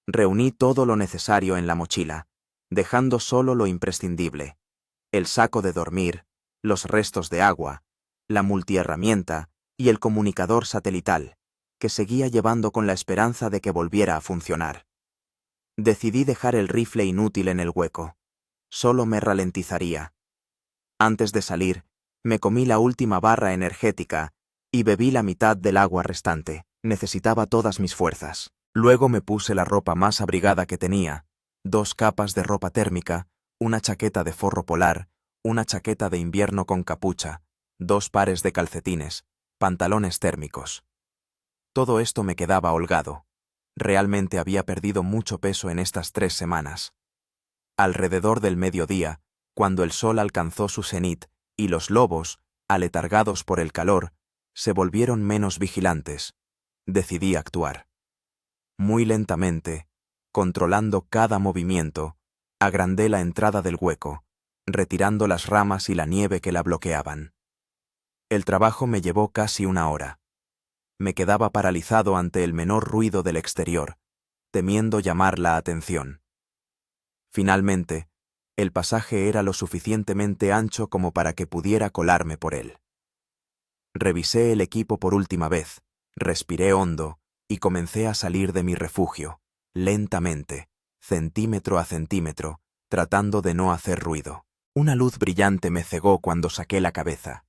Speaker 1: Reuní todo lo necesario en la mochila, dejando solo lo imprescindible: el saco de dormir, los restos de agua, la multiherramienta y el comunicador satelital, que seguía llevando con la esperanza de que volviera a funcionar. Decidí dejar el rifle inútil en el hueco. Solo me ralentizaría. Antes de salir, me comí la última barra energética y bebí la mitad del agua restante. Necesitaba todas mis fuerzas. Luego me puse la ropa más abrigada que tenía: 2 capas de ropa térmica, una chaqueta de forro polar, una chaqueta de invierno con capucha, 2 pares de calcetines, pantalones térmicos. Todo esto me quedaba holgado. Realmente había perdido mucho peso en estas 3 semanas. Alrededor del mediodía, cuando el sol alcanzó su cenit y los lobos, aletargados por el calor, se volvieron menos vigilantes, decidí actuar. Muy lentamente, controlando cada movimiento, agrandé la entrada del hueco, retirando las ramas y la nieve que la bloqueaban. El trabajo me llevó casi 1 hora. Me quedaba paralizado ante el menor ruido del exterior, temiendo llamar la atención. Finalmente, el pasaje era lo suficientemente ancho como para que pudiera colarme por él. Revisé el equipo por última vez, respiré hondo y comencé a salir de mi refugio, lentamente, centímetro a centímetro, tratando de no hacer ruido. Una luz brillante me cegó cuando saqué la cabeza.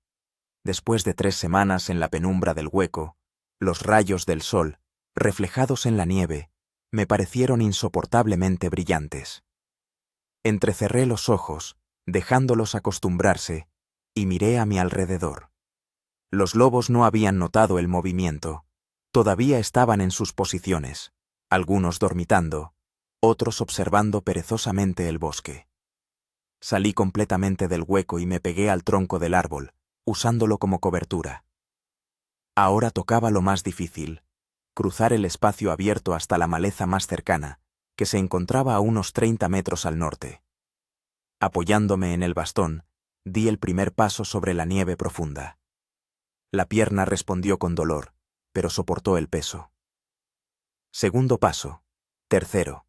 Speaker 1: Después de 3 semanas en la penumbra del hueco, los rayos del sol, reflejados en la nieve, me parecieron insoportablemente brillantes. Entrecerré los ojos, dejándolos acostumbrarse, y miré a mi alrededor. Los lobos no habían notado el movimiento. Todavía estaban en sus posiciones, algunos dormitando, otros observando perezosamente el bosque. Salí completamente del hueco y me pegué al tronco del árbol, usándolo como cobertura. Ahora tocaba lo más difícil: cruzar el espacio abierto hasta la maleza más cercana, que se encontraba a unos 30 metros al norte. Apoyándome en el bastón, di el primer paso sobre la nieve profunda. La pierna respondió con dolor, pero soportó el peso. Segundo paso. Tercero.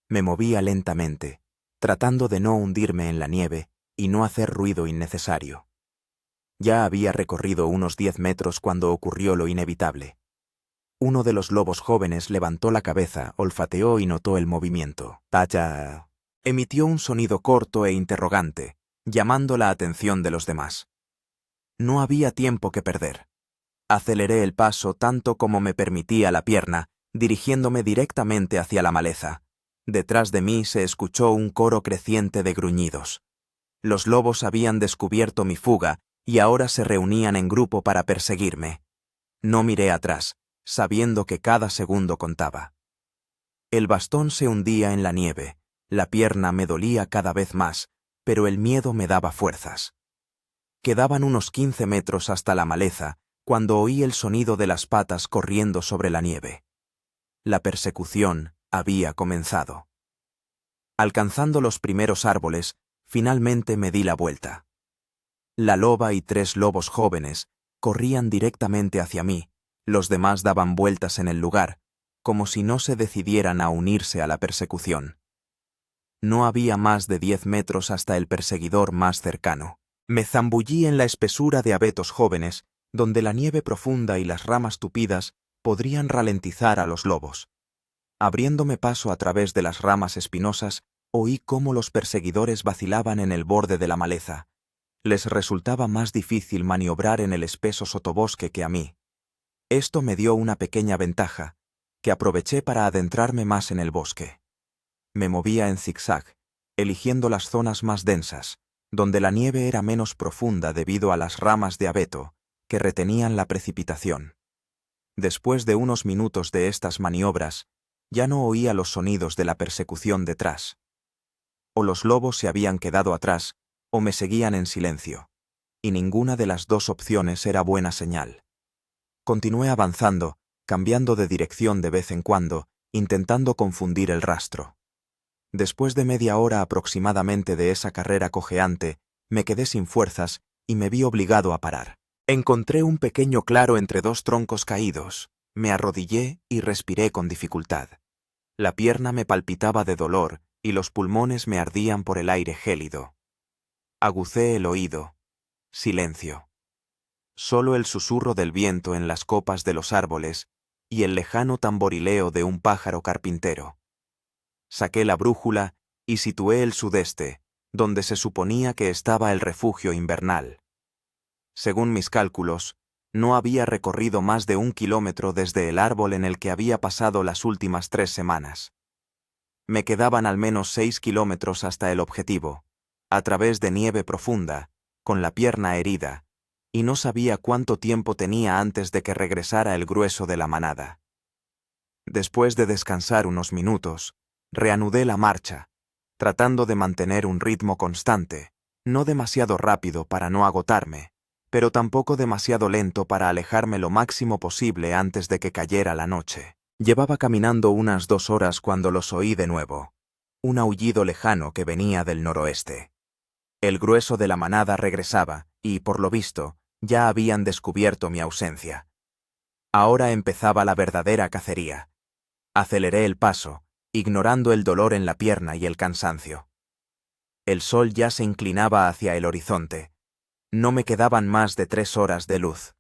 Speaker 1: Me movía lentamente, tratando de no hundirme en la nieve y no hacer ruido innecesario. Ya había recorrido unos 10 metros cuando ocurrió lo inevitable. Uno de los lobos jóvenes levantó la cabeza, olfateó y notó el movimiento. ¡Tacha! Emitió un sonido corto e interrogante, llamando la atención de los demás. No había tiempo que perder. Aceleré el paso tanto como me permitía la pierna, dirigiéndome directamente hacia la maleza. Detrás de mí se escuchó un coro creciente de gruñidos. Los lobos habían descubierto mi fuga y ahora se reunían en grupo para perseguirme. No miré atrás, sabiendo que cada segundo contaba. El bastón se hundía en la nieve, la pierna me dolía cada vez más, pero el miedo me daba fuerzas. Quedaban unos 15 metros hasta la maleza, cuando oí el sonido de las patas corriendo sobre la nieve. La persecución había comenzado. Alcanzando los primeros árboles, finalmente me di la vuelta. La loba y 3 lobos jóvenes corrían directamente hacia mí, los demás daban vueltas en el lugar, como si no se decidieran a unirse a la persecución. No había más de 10 metros hasta el perseguidor más cercano. Me zambullí en la espesura de abetos jóvenes, donde la nieve profunda y las ramas tupidas podrían ralentizar a los lobos. Abriéndome paso a través de las ramas espinosas, oí cómo los perseguidores vacilaban en el borde de la maleza. Les resultaba más difícil maniobrar en el espeso sotobosque que a mí. Esto me dio una pequeña ventaja, que aproveché para adentrarme más en el bosque. Me movía en zigzag, eligiendo las zonas más densas, donde la nieve era menos profunda debido a las ramas de abeto, que retenían la precipitación. Después de unos minutos de estas maniobras, ya no oía los sonidos de la persecución detrás. O los lobos se habían quedado atrás, o me seguían en silencio, y ninguna de las 2 opciones era buena señal. Continué avanzando, cambiando de dirección de vez en cuando, intentando confundir el rastro. Después de media hora aproximadamente de esa carrera cojeante, me quedé sin fuerzas y me vi obligado a parar. Encontré un pequeño claro entre dos troncos caídos, me arrodillé y respiré con dificultad. La pierna me palpitaba de dolor y los pulmones me ardían por el aire gélido. Agucé el oído. Silencio. Solo el susurro del viento en las copas de los árboles y el lejano tamborileo de un pájaro carpintero. Saqué la brújula y situé el sudeste, donde se suponía que estaba el refugio invernal. Según mis cálculos, no había recorrido más de 1 kilómetro desde el árbol en el que había pasado las últimas 3 semanas. Me quedaban al menos 6 kilómetros hasta el objetivo, a través de nieve profunda, con la pierna herida, y no sabía cuánto tiempo tenía antes de que regresara el grueso de la manada. Después de descansar unos minutos, reanudé la marcha, tratando de mantener un ritmo constante, no demasiado rápido para no agotarme, pero tampoco demasiado lento para alejarme lo máximo posible antes de que cayera la noche. Llevaba caminando unas 2 horas cuando los oí de nuevo, un aullido lejano que venía del noroeste. El grueso de la manada regresaba y, por lo visto, ya habían descubierto mi ausencia. Ahora empezaba la verdadera cacería. Aceleré el paso, ignorando el dolor en la pierna y el cansancio. El sol ya se inclinaba hacia el horizonte. No me quedaban más de 3 horas de luz.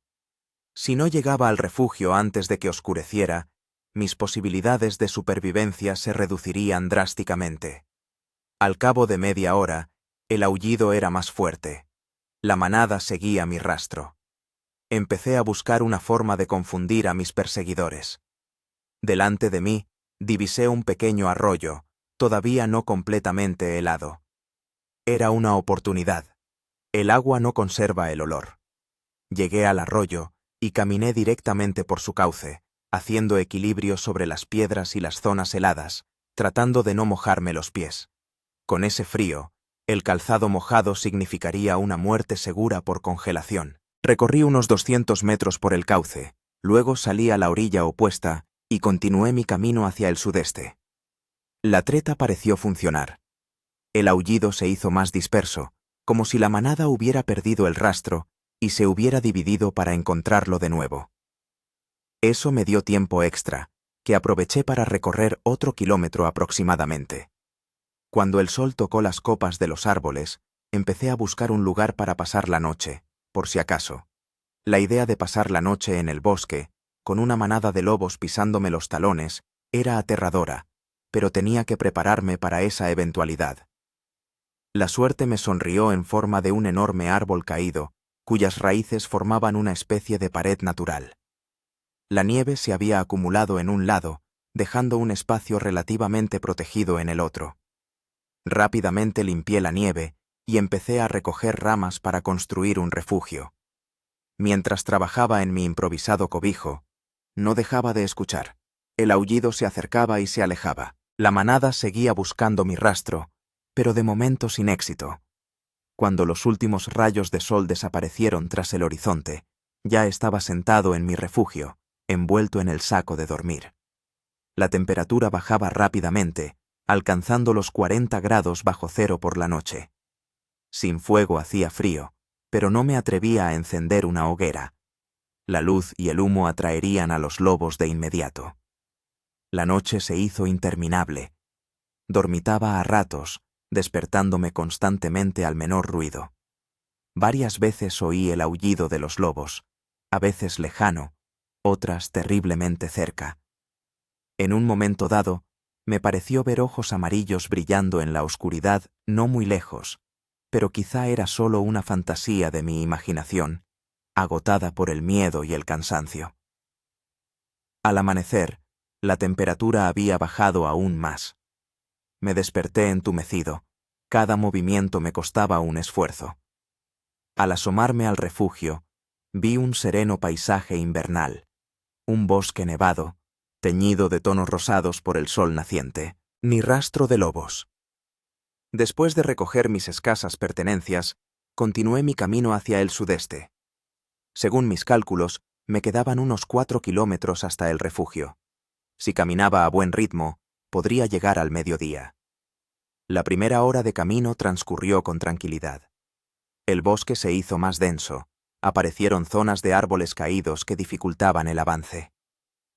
Speaker 1: Si no llegaba al refugio antes de que oscureciera, mis posibilidades de supervivencia se reducirían drásticamente. Al cabo de media hora, el aullido era más fuerte. La manada seguía mi rastro. Empecé a buscar una forma de confundir a mis perseguidores. Delante de mí, divisé un pequeño arroyo, todavía no completamente helado. Era una oportunidad. El agua no conserva el olor. Llegué al arroyo y caminé directamente por su cauce, haciendo equilibrio sobre las piedras y las zonas heladas, tratando de no mojarme los pies. Con ese frío, el calzado mojado significaría una muerte segura por congelación. Recorrí unos 200 metros por el cauce, luego salí a la orilla opuesta y continué mi camino hacia el sudeste. La treta pareció funcionar. El aullido se hizo más disperso, como si la manada hubiera perdido el rastro y se hubiera dividido para encontrarlo de nuevo. Eso me dio tiempo extra, que aproveché para recorrer otro kilómetro aproximadamente. Cuando el sol tocó las copas de los árboles, empecé a buscar un lugar para pasar la noche, por si acaso. La idea de pasar la noche en el bosque, con una manada de lobos pisándome los talones, era aterradora, pero tenía que prepararme para esa eventualidad. La suerte me sonrió en forma de un enorme árbol caído, cuyas raíces formaban una especie de pared natural. La nieve se había acumulado en un lado, dejando un espacio relativamente protegido en el otro. Rápidamente limpié la nieve y empecé a recoger ramas para construir un refugio. Mientras trabajaba en mi improvisado cobijo, no dejaba de escuchar. El aullido se acercaba y se alejaba. La manada seguía buscando mi rastro, pero de momento sin éxito. Cuando los últimos rayos de sol desaparecieron tras el horizonte, ya estaba sentado en mi refugio, envuelto en el saco de dormir. La temperatura bajaba rápidamente, alcanzando los 40 grados bajo cero por la noche. Sin fuego hacía frío, pero no me atrevía a encender una hoguera. La luz y el humo atraerían a los lobos de inmediato. La noche se hizo interminable. Dormitaba a ratos, despertándome constantemente al menor ruido. Varias veces oí el aullido de los lobos, a veces lejano, otras terriblemente cerca. En un momento dado, me pareció ver ojos amarillos brillando en la oscuridad no muy lejos, pero quizá era solo una fantasía de mi imaginación, agotada por el miedo y el cansancio. Al amanecer, la temperatura había bajado aún más. Me desperté entumecido. Cada movimiento me costaba un esfuerzo. Al asomarme al refugio, vi un sereno paisaje invernal, un bosque nevado, teñido de tonos rosados por el sol naciente, ni rastro de lobos. Después de recoger mis escasas pertenencias, continué mi camino hacia el sudeste. Según mis cálculos, Me quedaban unos 4 kilómetros hasta el refugio. Si caminaba a buen ritmo, podría llegar al mediodía. La primera hora de camino transcurrió con tranquilidad. El bosque se hizo más denso, aparecieron zonas de árboles caídos que dificultaban el avance.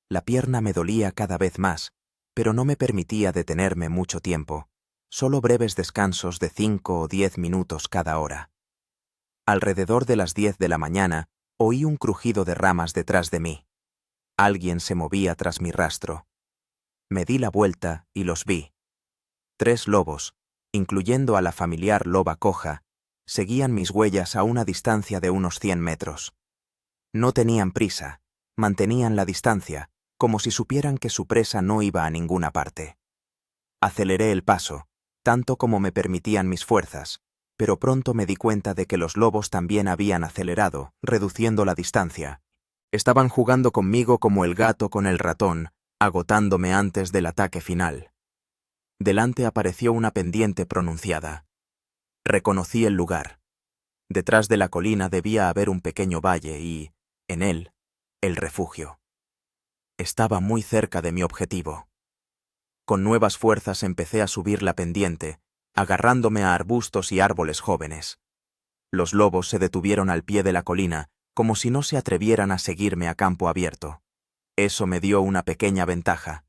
Speaker 1: La pierna me dolía cada vez más, pero no me permitía detenerme mucho tiempo, solo breves descansos de 5 o 10 minutos cada hora. Alrededor de las 10 de la mañana, oí un crujido de ramas detrás de mí. Alguien se movía tras mi rastro. Me di la vuelta y los vi. 3 lobos, incluyendo a la familiar loba coja, seguían mis huellas a una distancia de unos 100 metros. No tenían prisa, mantenían la distancia, como si supieran que su presa no iba a ninguna parte. Aceleré el paso, tanto como me permitían mis fuerzas, pero pronto me di cuenta de que los lobos también habían acelerado, reduciendo la distancia. Estaban jugando conmigo como el gato con el ratón, agotándome antes del ataque final. Delante apareció una pendiente pronunciada. Reconocí el lugar. Detrás de la colina debía haber un pequeño valle y, en él, el refugio. Estaba muy cerca de mi objetivo. Con nuevas fuerzas empecé a subir la pendiente, agarrándome a arbustos y árboles jóvenes. Los lobos se detuvieron al pie de la colina, como si no se atrevieran a seguirme a campo abierto. Eso me dio una pequeña ventaja.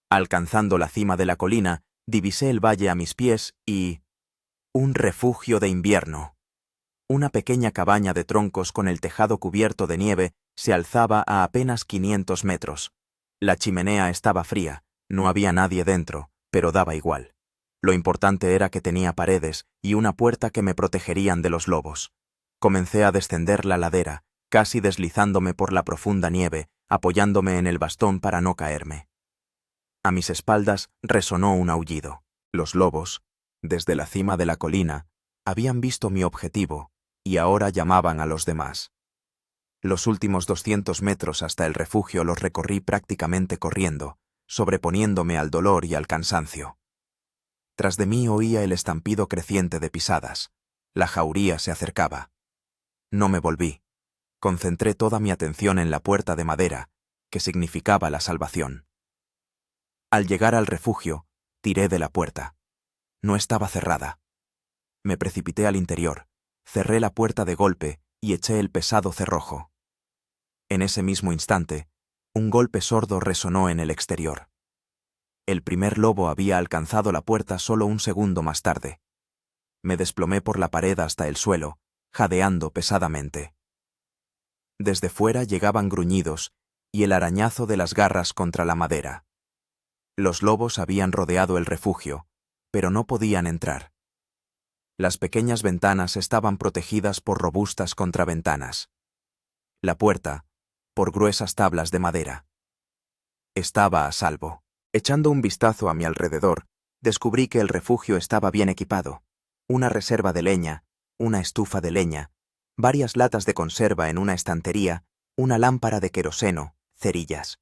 Speaker 1: Alcanzando la cima de la colina, divisé el valle a mis pies y... un refugio de invierno. Una pequeña cabaña de troncos con el tejado cubierto de nieve se alzaba a apenas 500 metros. La chimenea estaba fría, no había nadie dentro, pero daba igual. Lo importante era que tenía paredes y una puerta que me protegerían de los lobos. Comencé a descender la ladera, casi deslizándome por la profunda nieve, apoyándome en el bastón para no caerme. A mis espaldas resonó un aullido. Los lobos, desde la cima de la colina, habían visto mi objetivo y ahora llamaban a los demás. Los últimos 200 metros hasta el refugio los recorrí prácticamente corriendo, sobreponiéndome al dolor y al cansancio. Tras de mí oía el estampido creciente de pisadas. La jauría se acercaba. No me volví. Concentré toda mi atención en la puerta de madera, que significaba la salvación. Al llegar al refugio, tiré de la puerta. No estaba cerrada. Me precipité al interior, cerré la puerta de golpe y eché el pesado cerrojo. En ese mismo instante, un golpe sordo resonó en el exterior. El primer lobo había alcanzado la puerta solo un segundo más tarde. Me desplomé por la pared hasta el suelo, jadeando pesadamente. Desde fuera llegaban gruñidos y el arañazo de las garras contra la madera. Los lobos habían rodeado el refugio, pero no podían entrar. Las pequeñas ventanas estaban protegidas por robustas contraventanas. La puerta, por gruesas tablas de madera. Estaba a salvo. Echando un vistazo a mi alrededor, descubrí que el refugio estaba bien equipado. Una reserva de leña, una estufa de leña, varias latas de conserva en una estantería, una lámpara de queroseno, cerillas.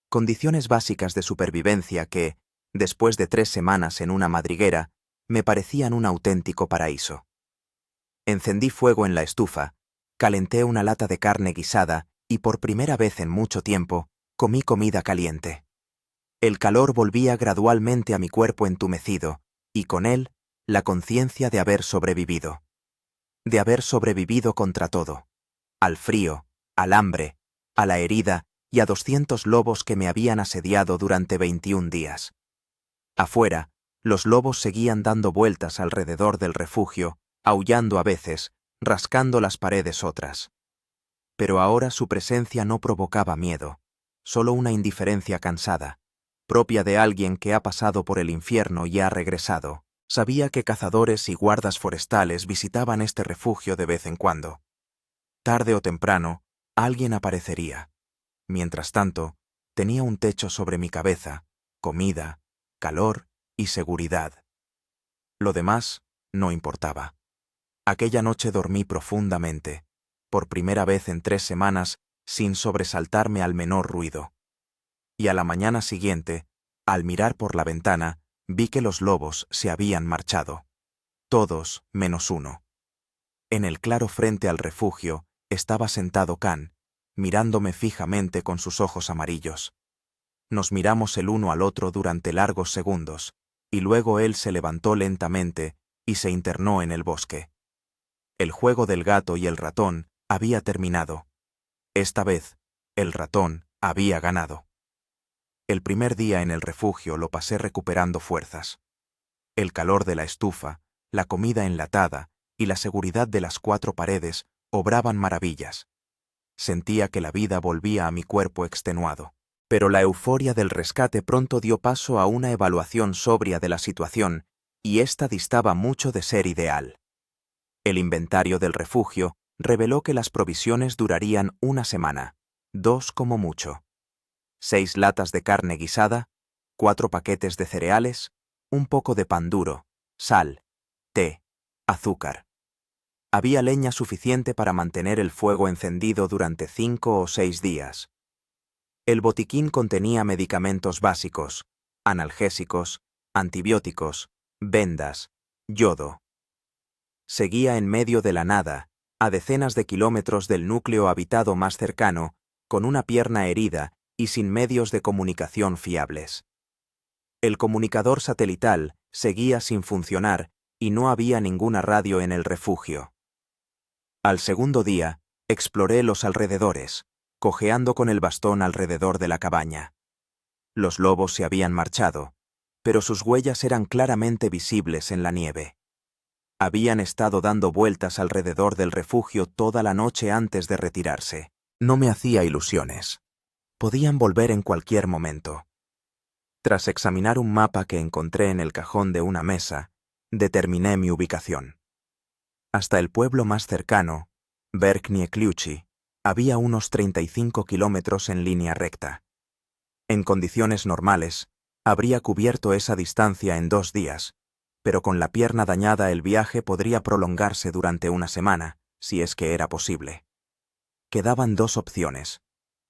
Speaker 1: Condiciones básicas de supervivencia que, después de 3 semanas en una madriguera, me parecían un auténtico paraíso. Encendí fuego en la estufa, calenté una lata de carne guisada y por primera vez en mucho tiempo, comí comida caliente. El calor volvía gradualmente a mi cuerpo entumecido, y con él, la conciencia de haber sobrevivido. De haber sobrevivido contra todo. Al frío, al hambre, a la herida y a 200 lobos que me habían asediado durante 21 días. Afuera, los lobos seguían dando vueltas alrededor del refugio, aullando a veces, rascando las paredes otras. Pero ahora su presencia no provocaba miedo, solo una indiferencia cansada, propia de alguien que ha pasado por el infierno y ha regresado. Sabía que cazadores y guardas forestales visitaban este refugio de vez en cuando. Tarde o temprano, alguien aparecería. Mientras tanto, tenía un techo sobre mi cabeza, comida, calor y seguridad. Lo demás no importaba. Aquella noche dormí profundamente, por primera vez en 3 semanas, sin sobresaltarme al menor ruido. Y a la mañana siguiente, al mirar por la ventana, vi que los lobos se habían marchado. Todos menos uno. En el claro frente al refugio estaba sentado Can, mirándome fijamente con sus ojos amarillos. Nos miramos el uno al otro durante largos segundos, y luego él se levantó lentamente y se internó en el bosque. El juego del gato y el ratón había terminado. Esta vez, el ratón había ganado. El primer día en el refugio lo pasé recuperando fuerzas. El calor de la estufa, la comida enlatada y la seguridad de las 4 paredes obraban maravillas. Sentía que la vida volvía a mi cuerpo extenuado. Pero la euforia del rescate pronto dio paso a una evaluación sobria de la situación, y ésta distaba mucho de ser ideal. El inventario del refugio reveló que las provisiones durarían 1 semana, 2 como mucho. 6 latas de carne guisada, 4 paquetes de cereales, un poco de pan duro, sal, té, azúcar. Había leña suficiente para mantener el fuego encendido durante 5 o 6 días. El botiquín contenía medicamentos básicos, analgésicos, antibióticos, vendas, yodo. Seguía en medio de la nada, a decenas de kilómetros del núcleo habitado más cercano, con una pierna herida y sin medios de comunicación fiables. El comunicador satelital seguía sin funcionar y no había ninguna radio en el refugio. Al segundo día, exploré los alrededores, cojeando con el bastón alrededor de la cabaña. Los lobos se habían marchado, pero sus huellas eran claramente visibles en la nieve. Habían estado dando vueltas alrededor del refugio toda la noche antes de retirarse. No me hacía ilusiones. Podían volver en cualquier momento. Tras examinar un mapa que encontré en el cajón de una mesa, determiné mi ubicación. Hasta el pueblo más cercano, Verkhnie Kluchi, había unos 35 kilómetros en línea recta. En condiciones normales, habría cubierto esa distancia en 2 días, pero con la pierna dañada el viaje podría prolongarse durante 1 semana, si es que era posible. Quedaban 2 opciones: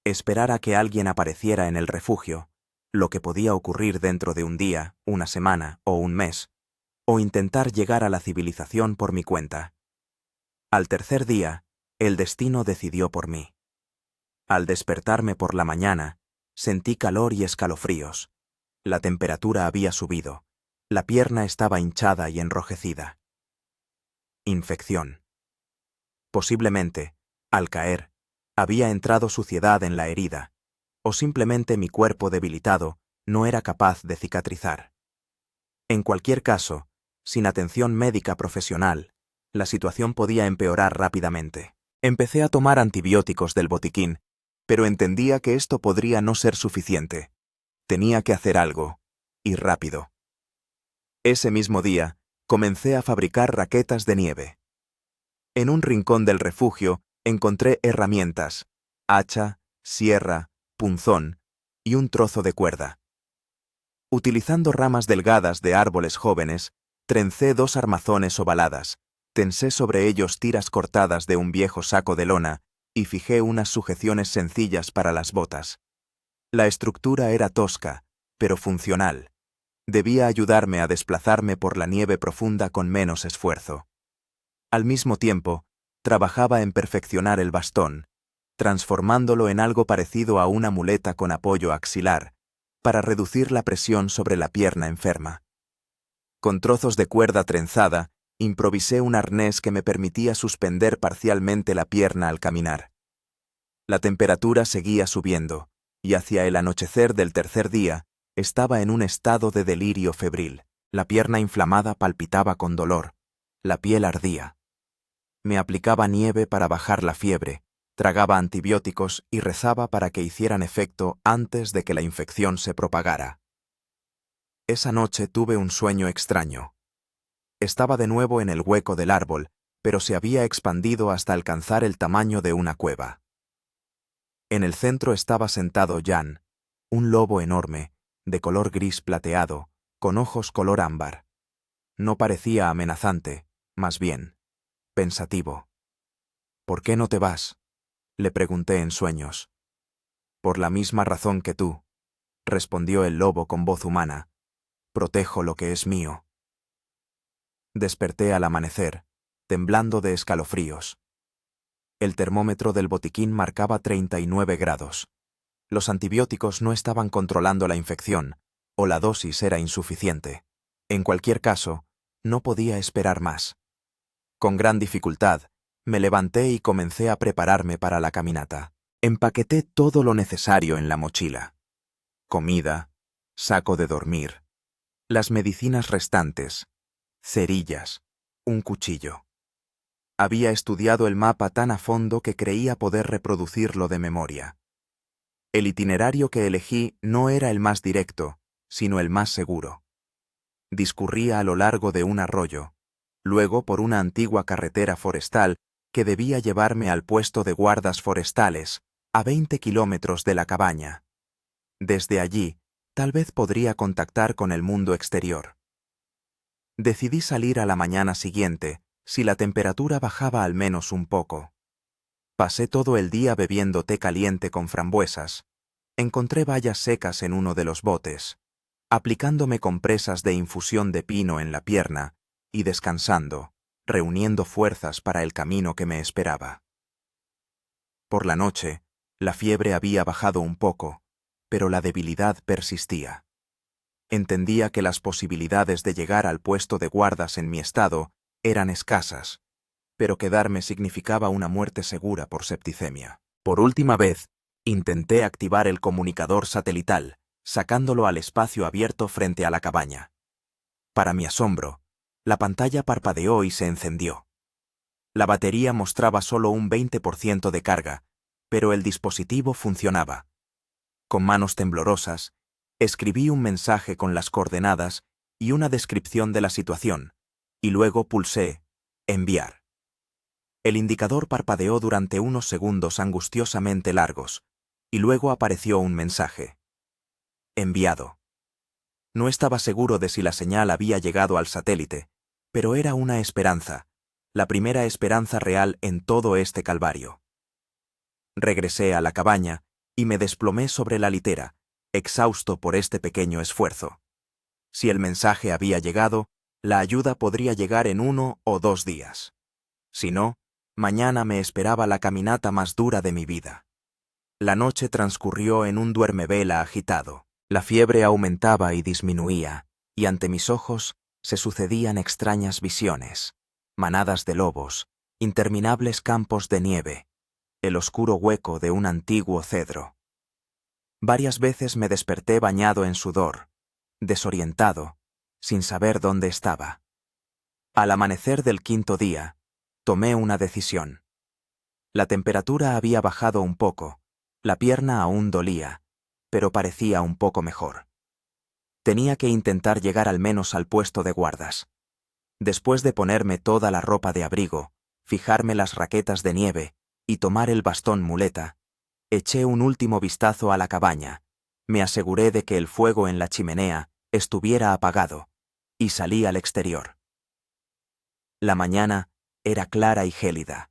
Speaker 1: esperar a que alguien apareciera en el refugio, lo que podía ocurrir dentro de 1 día, 1 semana o 1 mes, o intentar llegar a la civilización por mi cuenta. Al tercer día, el destino decidió por mí. Al despertarme por la mañana, sentí calor y escalofríos. La temperatura había subido. La pierna estaba hinchada y enrojecida. Infección. Posiblemente, al caer, había entrado suciedad en la herida, o simplemente mi cuerpo debilitado no era capaz de cicatrizar. En cualquier caso, sin atención médica profesional, la situación podía empeorar rápidamente. Empecé a tomar antibióticos del botiquín, pero entendía que esto podría no ser suficiente. Tenía que hacer algo, y rápido. Ese mismo día, comencé a fabricar raquetas de nieve. En un rincón del refugio encontré herramientas: hacha, sierra, punzón y un trozo de cuerda. Utilizando ramas delgadas de árboles jóvenes, trencé 2 armazones ovaladas, tensé sobre ellos tiras cortadas de un viejo saco de lona y fijé unas sujeciones sencillas para las botas. La estructura era tosca, pero funcional. Debía ayudarme a desplazarme por la nieve profunda con menos esfuerzo. Al mismo tiempo, trabajaba en perfeccionar el bastón, transformándolo en algo parecido a una muleta con apoyo axilar, para reducir la presión sobre la pierna enferma. Con trozos de cuerda trenzada, improvisé un arnés que me permitía suspender parcialmente la pierna al caminar. La temperatura seguía subiendo, y hacia el anochecer del tercer día, estaba en un estado de delirio febril. La pierna inflamada palpitaba con dolor. La piel ardía. Me aplicaba nieve para bajar la fiebre, tragaba antibióticos y rezaba para que hicieran efecto antes de que la infección se propagara. Esa noche tuve un sueño extraño. Estaba de nuevo en el hueco del árbol, pero se había expandido hasta alcanzar el tamaño de una cueva. En el centro estaba sentado Jan, un lobo enorme, de color gris plateado, con ojos color ámbar. No parecía amenazante, más bien, pensativo. «¿Por qué no te vas?», le pregunté en sueños. «Por la misma razón que tú», respondió el lobo con voz humana. «Protejo lo que es mío». Desperté al amanecer, temblando de escalofríos. El termómetro del botiquín marcaba 39 grados. Los antibióticos no estaban controlando la infección, o la dosis era insuficiente. En cualquier caso, no podía esperar más. Con gran dificultad, me levanté y comencé a prepararme para la caminata. Empaqueté todo lo necesario en la mochila. Comida, saco de dormir, las medicinas restantes, cerillas, un cuchillo. Había estudiado el mapa tan a fondo que creía poder reproducirlo de memoria. El itinerario que elegí no era el más directo, sino el más seguro. Discurría a lo largo de un arroyo, luego por una antigua carretera forestal que debía llevarme al puesto de guardas forestales, a 20 kilómetros de la cabaña. Desde allí, tal vez podría contactar con el mundo exterior. Decidí salir a la mañana siguiente, si la temperatura bajaba al menos un poco. Pasé todo el día bebiendo té caliente con frambuesas. Encontré bayas secas en uno de los botes, aplicándome compresas de infusión de pino en la pierna y descansando, reuniendo fuerzas para el camino que me esperaba. Por la noche, la fiebre había bajado un poco, pero la debilidad persistía. Entendía que las posibilidades de llegar al puesto de guardas en mi estado eran escasas, pero quedarme significaba una muerte segura por septicemia. Por última vez, intenté activar el comunicador satelital, sacándolo al espacio abierto frente a la cabaña. Para mi asombro, la pantalla parpadeó y se encendió. La batería mostraba solo un 20% de carga, pero el dispositivo funcionaba. Con manos temblorosas, escribí un mensaje con las coordenadas y una descripción de la situación, y luego pulsé «Enviar». El indicador parpadeó durante unos segundos angustiosamente largos, y luego apareció un mensaje. Enviado. No estaba seguro de si la señal había llegado al satélite, pero era una esperanza, la primera esperanza real en todo este calvario. Regresé a la cabaña y me desplomé sobre la litera, exhausto por este pequeño esfuerzo. Si el mensaje había llegado, la ayuda podría llegar en 1 o 2 días. Si no, mañana me esperaba la caminata más dura de mi vida. La noche transcurrió en un duermevela agitado. La fiebre aumentaba y disminuía, y ante mis ojos se sucedían extrañas visiones, manadas de lobos, interminables campos de nieve, el oscuro hueco de un antiguo cedro. Varias veces me desperté bañado en sudor, desorientado, sin saber dónde estaba. Al amanecer del 5.º día, tomé una decisión. La temperatura había bajado un poco, la pierna aún dolía, pero parecía un poco mejor. Tenía que intentar llegar al menos al puesto de guardas. Después de ponerme toda la ropa de abrigo, fijarme las raquetas de nieve y tomar el bastón muleta, eché un último vistazo a la cabaña, me aseguré de que el fuego en la chimenea estuviera apagado, y salí al exterior. La mañana era clara y gélida,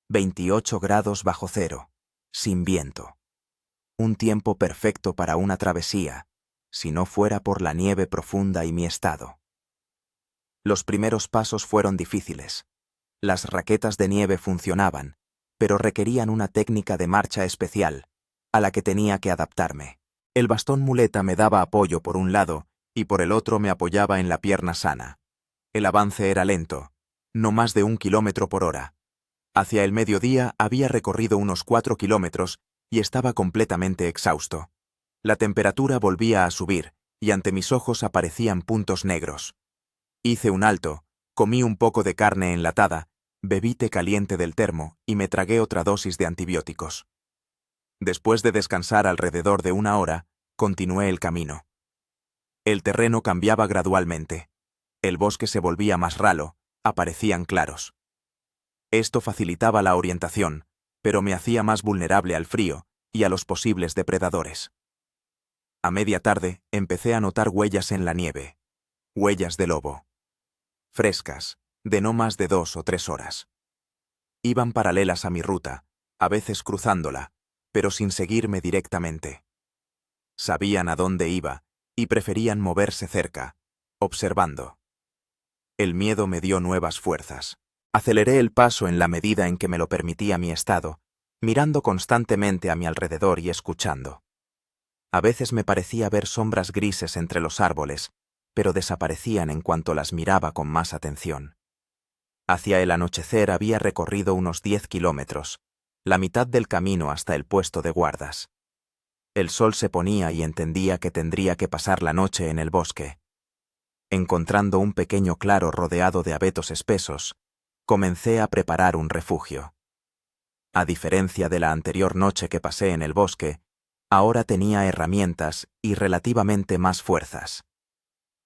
Speaker 1: 28 grados bajo cero, sin viento. Un tiempo perfecto para una travesía, si no fuera por la nieve profunda y mi estado. Los primeros pasos fueron difíciles. Las raquetas de nieve funcionaban, pero requerían una técnica de marcha especial, a la que tenía que adaptarme. El bastón muleta me daba apoyo por un lado y por el otro me apoyaba en la pierna sana. El avance era lento, no más de 1 kilómetro por hora. Hacia el mediodía había recorrido unos 4 kilómetros y estaba completamente exhausto. La temperatura volvía a subir, y ante mis ojos aparecían puntos negros. Hice un alto, comí un poco de carne enlatada, bebí té caliente del termo y me tragué otra dosis de antibióticos. Después de descansar alrededor de 1 hora, continué el camino. El terreno cambiaba gradualmente. El bosque se volvía más ralo, aparecían claros. Esto facilitaba la orientación, pero me hacía más vulnerable al frío y a los posibles depredadores. A media tarde empecé a notar huellas en la nieve. Huellas de lobo. Frescas, de no más de 2 o 3 horas. Iban paralelas a mi ruta, a veces cruzándola, pero sin seguirme directamente. Sabían a dónde iba y preferían moverse cerca, observando. El miedo me dio nuevas fuerzas. Aceleré el paso en la medida en que me lo permitía mi estado, mirando constantemente a mi alrededor y escuchando. A veces me parecía ver sombras grises entre los árboles, pero desaparecían en cuanto las miraba con más atención. Hacia el anochecer había recorrido unos 10 kilómetros, la mitad del camino hasta el puesto de guardas. El sol se ponía y entendía que tendría que pasar la noche en el bosque. Encontrando un pequeño claro rodeado de abetos espesos, comencé a preparar un refugio. A diferencia de la anterior noche que pasé en el bosque, ahora tenía herramientas y relativamente más fuerzas.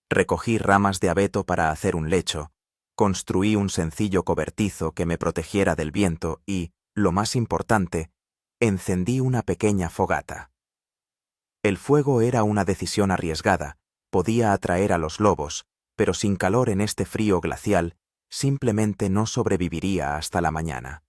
Speaker 1: Recogí ramas de abeto para hacer un lecho, construí un sencillo cobertizo que me protegiera del viento y, lo más importante, encendí una pequeña fogata. El fuego era una decisión arriesgada, podía atraer a los lobos, pero sin calor en este frío glacial, simplemente no sobreviviría hasta la mañana.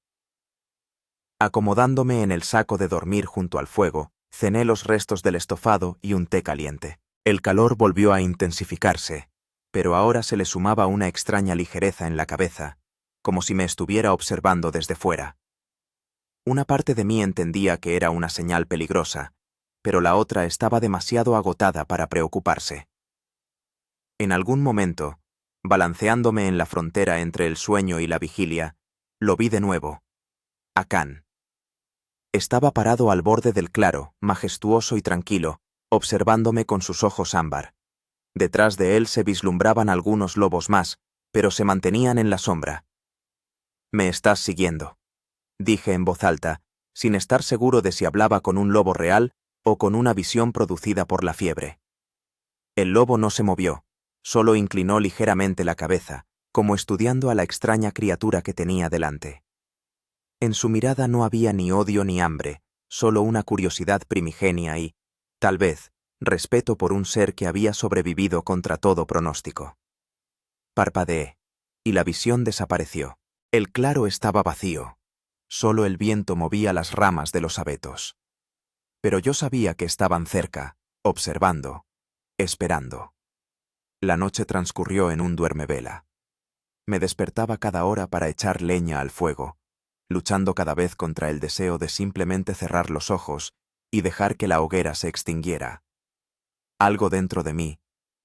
Speaker 1: Acomodándome en el saco de dormir junto al fuego, cené los restos del estofado y un té caliente. El calor volvió a intensificarse, pero ahora se le sumaba una extraña ligereza en la cabeza, como si me estuviera observando desde fuera. Una parte de mí entendía que era una señal peligrosa, pero la otra estaba demasiado agotada para preocuparse. En algún momento, balanceándome en la frontera entre el sueño y la vigilia, lo vi de nuevo. A Khan. Estaba parado al borde del claro, majestuoso y tranquilo, observándome con sus ojos ámbar. Detrás de él se vislumbraban algunos lobos más, pero se mantenían en la sombra. «Me estás siguiendo», dije en voz alta, sin estar seguro de si hablaba con un lobo real o con una visión producida por la fiebre. El lobo no se movió, solo inclinó ligeramente la cabeza, como estudiando a la extraña criatura que tenía delante. En su mirada no había ni odio ni hambre, solo una curiosidad primigenia y, tal vez, respeto por un ser que había sobrevivido contra todo pronóstico. Parpadeé, y la visión desapareció. El claro estaba vacío. Solo el viento movía las ramas de los abetos. Pero yo sabía que estaban cerca, observando, esperando. La noche transcurrió en un duermevela. Me despertaba cada hora para echar leña al fuego, luchando cada vez contra el deseo de simplemente cerrar los ojos y dejar que la hoguera se extinguiera. Algo dentro de mí,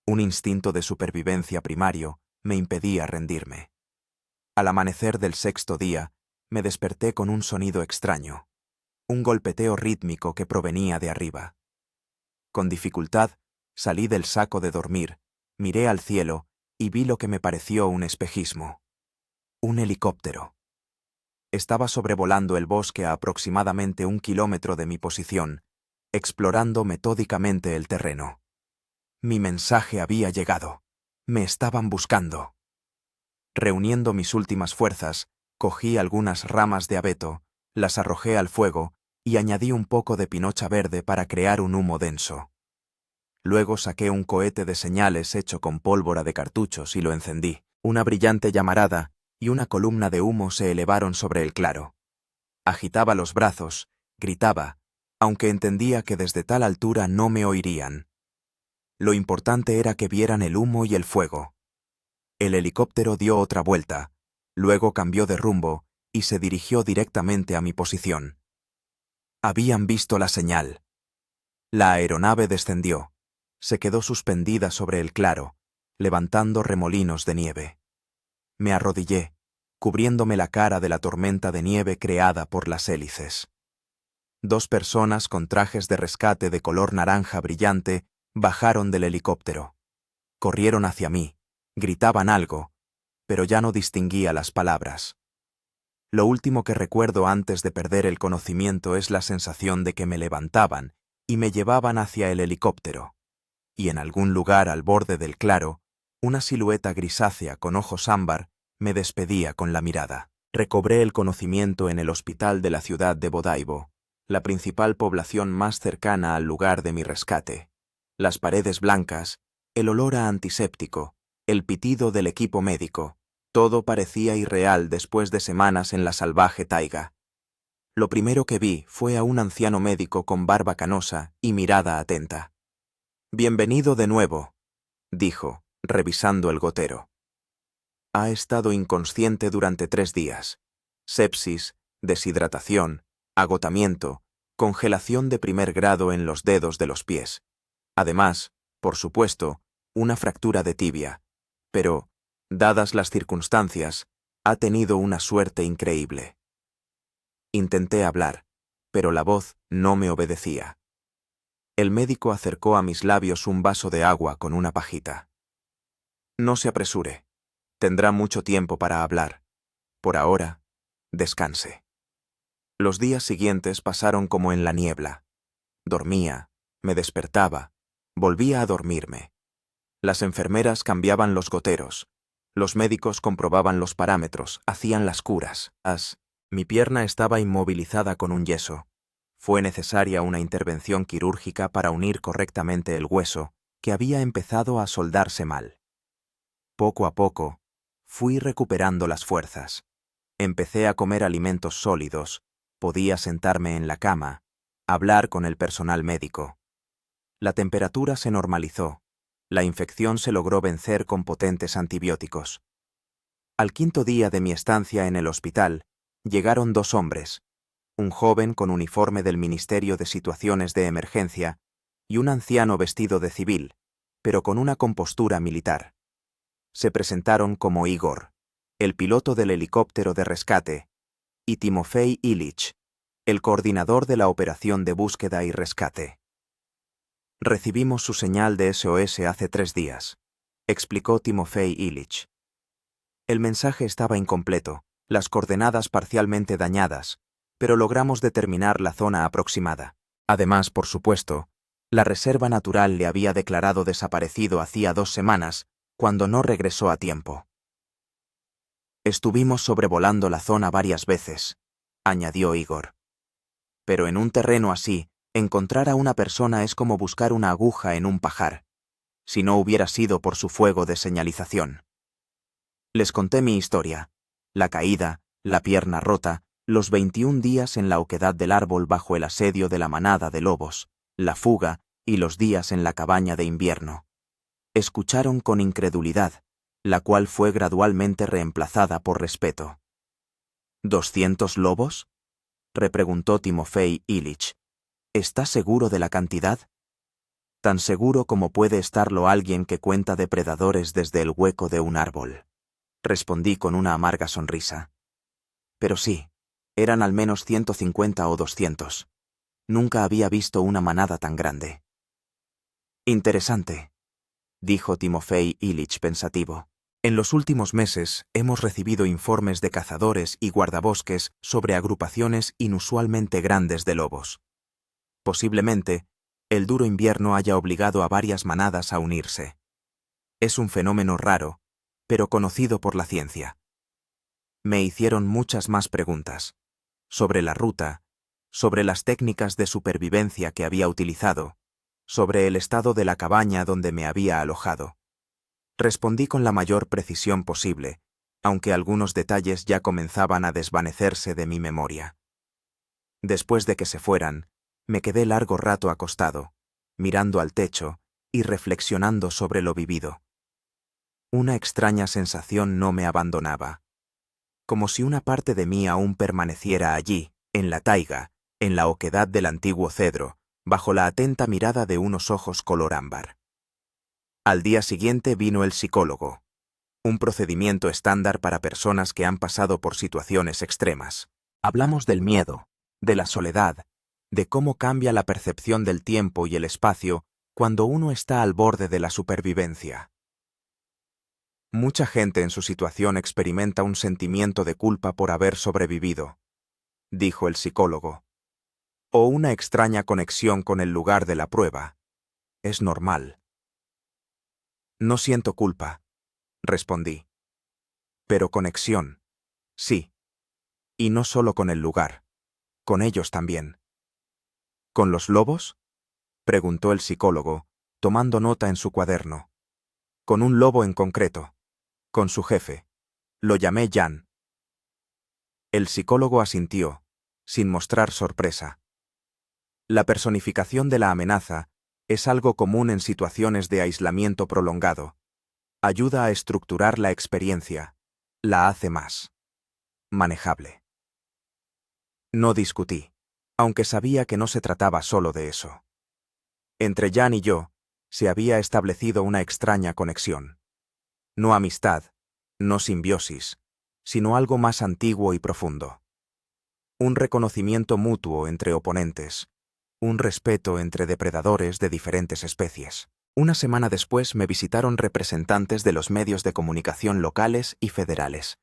Speaker 1: un instinto de supervivencia primario, me impedía rendirme. Al amanecer del sexto día, me desperté con un sonido extraño, un golpeteo rítmico que provenía de arriba. Con dificultad, salí del saco de dormir, miré al cielo y vi lo que me pareció un espejismo. Un helicóptero. Estaba sobrevolando el bosque a aproximadamente 1 kilómetro de mi posición, explorando metódicamente el terreno. Mi mensaje había llegado. Me estaban buscando. Reuniendo mis últimas fuerzas, cogí algunas ramas de abeto, las arrojé al fuego y añadí un poco de pinocha verde para crear un humo denso. Luego saqué un cohete de señales hecho con pólvora de cartuchos y lo encendí. Una brillante llamarada y una columna de humo se elevaron sobre el claro. Agitaba los brazos, gritaba, aunque entendía que desde tal altura no me oirían. Lo importante era que vieran el humo y el fuego. El helicóptero dio otra vuelta, luego cambió de rumbo y se dirigió directamente a mi posición. Habían visto la señal. La aeronave descendió. Se quedó suspendida sobre el claro, levantando remolinos de nieve. Me arrodillé, cubriéndome la cara de la tormenta de nieve creada por las hélices. 2 personas con trajes de rescate de color naranja brillante bajaron del helicóptero. Corrieron hacia mí, gritaban algo, pero ya no distinguía las palabras. Lo último que recuerdo antes de perder el conocimiento es la sensación de que me levantaban y me llevaban hacia el helicóptero. Y en algún lugar al borde del claro, una silueta grisácea con ojos ámbar me despedía con la mirada. Recobré el conocimiento en el hospital de la ciudad de Bodaibo, la principal población más cercana al lugar de mi rescate. Las paredes blancas, el olor a antiséptico, el pitido del equipo médico, todo parecía irreal después de semanas en la salvaje taiga. Lo primero que vi fue a un anciano médico con barba canosa y mirada atenta. «Bienvenido de nuevo», dijo, revisando el gotero. Ha estado inconsciente durante 3 días. Sepsis, deshidratación, agotamiento, congelación de primer grado en los dedos de los pies. Además, por supuesto, una fractura de tibia. Pero, dadas las circunstancias, ha tenido una suerte increíble. Intenté hablar, pero la voz no me obedecía. El médico acercó a mis labios un vaso de agua con una pajita. No se apresure. Tendrá mucho tiempo para hablar. Por ahora, descanse. Los días siguientes pasaron como en la niebla. Dormía, me despertaba, volvía a dormirme. Las enfermeras cambiaban los goteros. Los médicos comprobaban los parámetros, hacían las curas. Mi pierna estaba inmovilizada con un yeso. Fue necesaria una intervención quirúrgica para unir correctamente el hueso, que había empezado a soldarse mal. Poco a poco, fui recuperando las fuerzas. Empecé a comer alimentos sólidos, podía sentarme en la cama, hablar con el personal médico. La temperatura se normalizó. La infección se logró vencer con potentes antibióticos. Al 5.º día de mi estancia en el hospital, llegaron 2 hombres, un joven con uniforme del Ministerio de Situaciones de Emergencia y un anciano vestido de civil, pero con una compostura militar. Se presentaron como Igor, el piloto del helicóptero de rescate, y Timofey Ilich, el coordinador de la operación de búsqueda y rescate. Recibimos su señal de SOS hace 3 días, explicó Timofey Ilich. El mensaje estaba incompleto, las coordenadas parcialmente dañadas, pero logramos determinar la zona aproximada. Además, por supuesto, la Reserva Natural le había declarado desaparecido hacía 2 semanas, cuando no regresó a tiempo. Estuvimos sobrevolando la zona varias veces, añadió Igor. Pero en un terreno así, encontrar a una persona es como buscar una aguja en un pajar, si no hubiera sido por su fuego de señalización. Les conté mi historia, la caída, la pierna rota, los 21 días en la oquedad del árbol bajo el asedio de la manada de lobos, la fuga y los días en la cabaña de invierno. Escucharon con incredulidad, la cual fue gradualmente reemplazada por respeto. ¿200 lobos? Repreguntó Timofey Ilich. ¿Estás seguro de la cantidad? Tan seguro como puede estarlo alguien que cuenta depredadores desde el hueco de un árbol. Respondí con una amarga sonrisa. Pero sí, eran al menos 150 o 200. Nunca había visto una manada tan grande. Interesante, dijo Timofey Ilich pensativo. En los últimos meses hemos recibido informes de cazadores y guardabosques sobre agrupaciones inusualmente grandes de lobos. Posiblemente, el duro invierno haya obligado a varias manadas a unirse. Es un fenómeno raro, pero conocido por la ciencia. Me hicieron muchas más preguntas. Sobre la ruta, sobre las técnicas de supervivencia que había utilizado, sobre el estado de la cabaña donde me había alojado. Respondí con la mayor precisión posible, aunque algunos detalles ya comenzaban a desvanecerse de mi memoria. Después de que se fueran, me quedé largo rato acostado, mirando al techo y reflexionando sobre lo vivido. Una extraña sensación no me abandonaba, como si una parte de mí aún permaneciera allí, en la taiga, en la oquedad del antiguo cedro, bajo la atenta mirada de unos ojos color ámbar. Al día siguiente vino el psicólogo, un procedimiento estándar para personas que han pasado por situaciones extremas. Hablamos del miedo, de la soledad, de cómo cambia la percepción del tiempo y el espacio cuando uno está al borde de la supervivencia. Mucha gente en su situación experimenta un sentimiento de culpa por haber sobrevivido, dijo el psicólogo, o una extraña conexión con el lugar de la prueba. Es normal. No siento culpa, respondí. Pero conexión, sí. Y no solo con el lugar, con ellos también. ¿Con los lobos? Preguntó el psicólogo, tomando nota en su cuaderno. Con un lobo en concreto. Con su jefe. Lo llamé Jan. El psicólogo asintió, sin mostrar sorpresa. La personificación de la amenaza es algo común en situaciones de aislamiento prolongado. Ayuda a estructurar la experiencia, la hace más manejable. No discutí, aunque sabía que no se trataba solo de eso. Entre Jan y yo, se había establecido una extraña conexión. No amistad, no simbiosis, sino algo más antiguo y profundo. Un reconocimiento mutuo entre oponentes, un respeto entre depredadores de diferentes especies. Una semana después me visitaron representantes de los medios de comunicación locales y federales.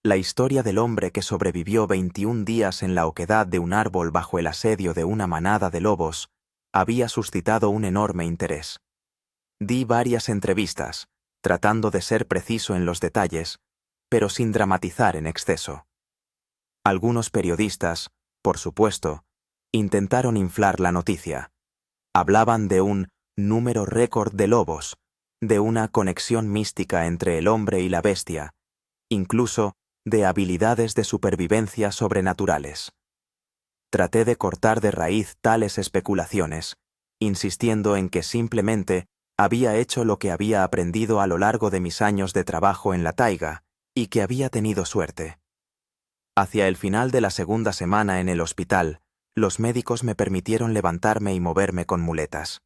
Speaker 1: La historia del hombre que sobrevivió 21 días en la oquedad de un árbol bajo el asedio de una manada de lobos había suscitado un enorme interés. Di varias entrevistas, tratando de ser preciso en los detalles, pero sin dramatizar en exceso. Algunos periodistas, por supuesto, intentaron inflar la noticia. Hablaban de un número récord de lobos, de una conexión mística entre el hombre y la bestia, incluso de habilidades de supervivencia sobrenaturales. Traté de cortar de raíz tales especulaciones, insistiendo en que simplemente había hecho lo que había aprendido a lo largo de mis años de trabajo en la taiga y que había tenido suerte. Hacia el final de la segunda semana en el hospital, los médicos me permitieron levantarme y moverme con muletas.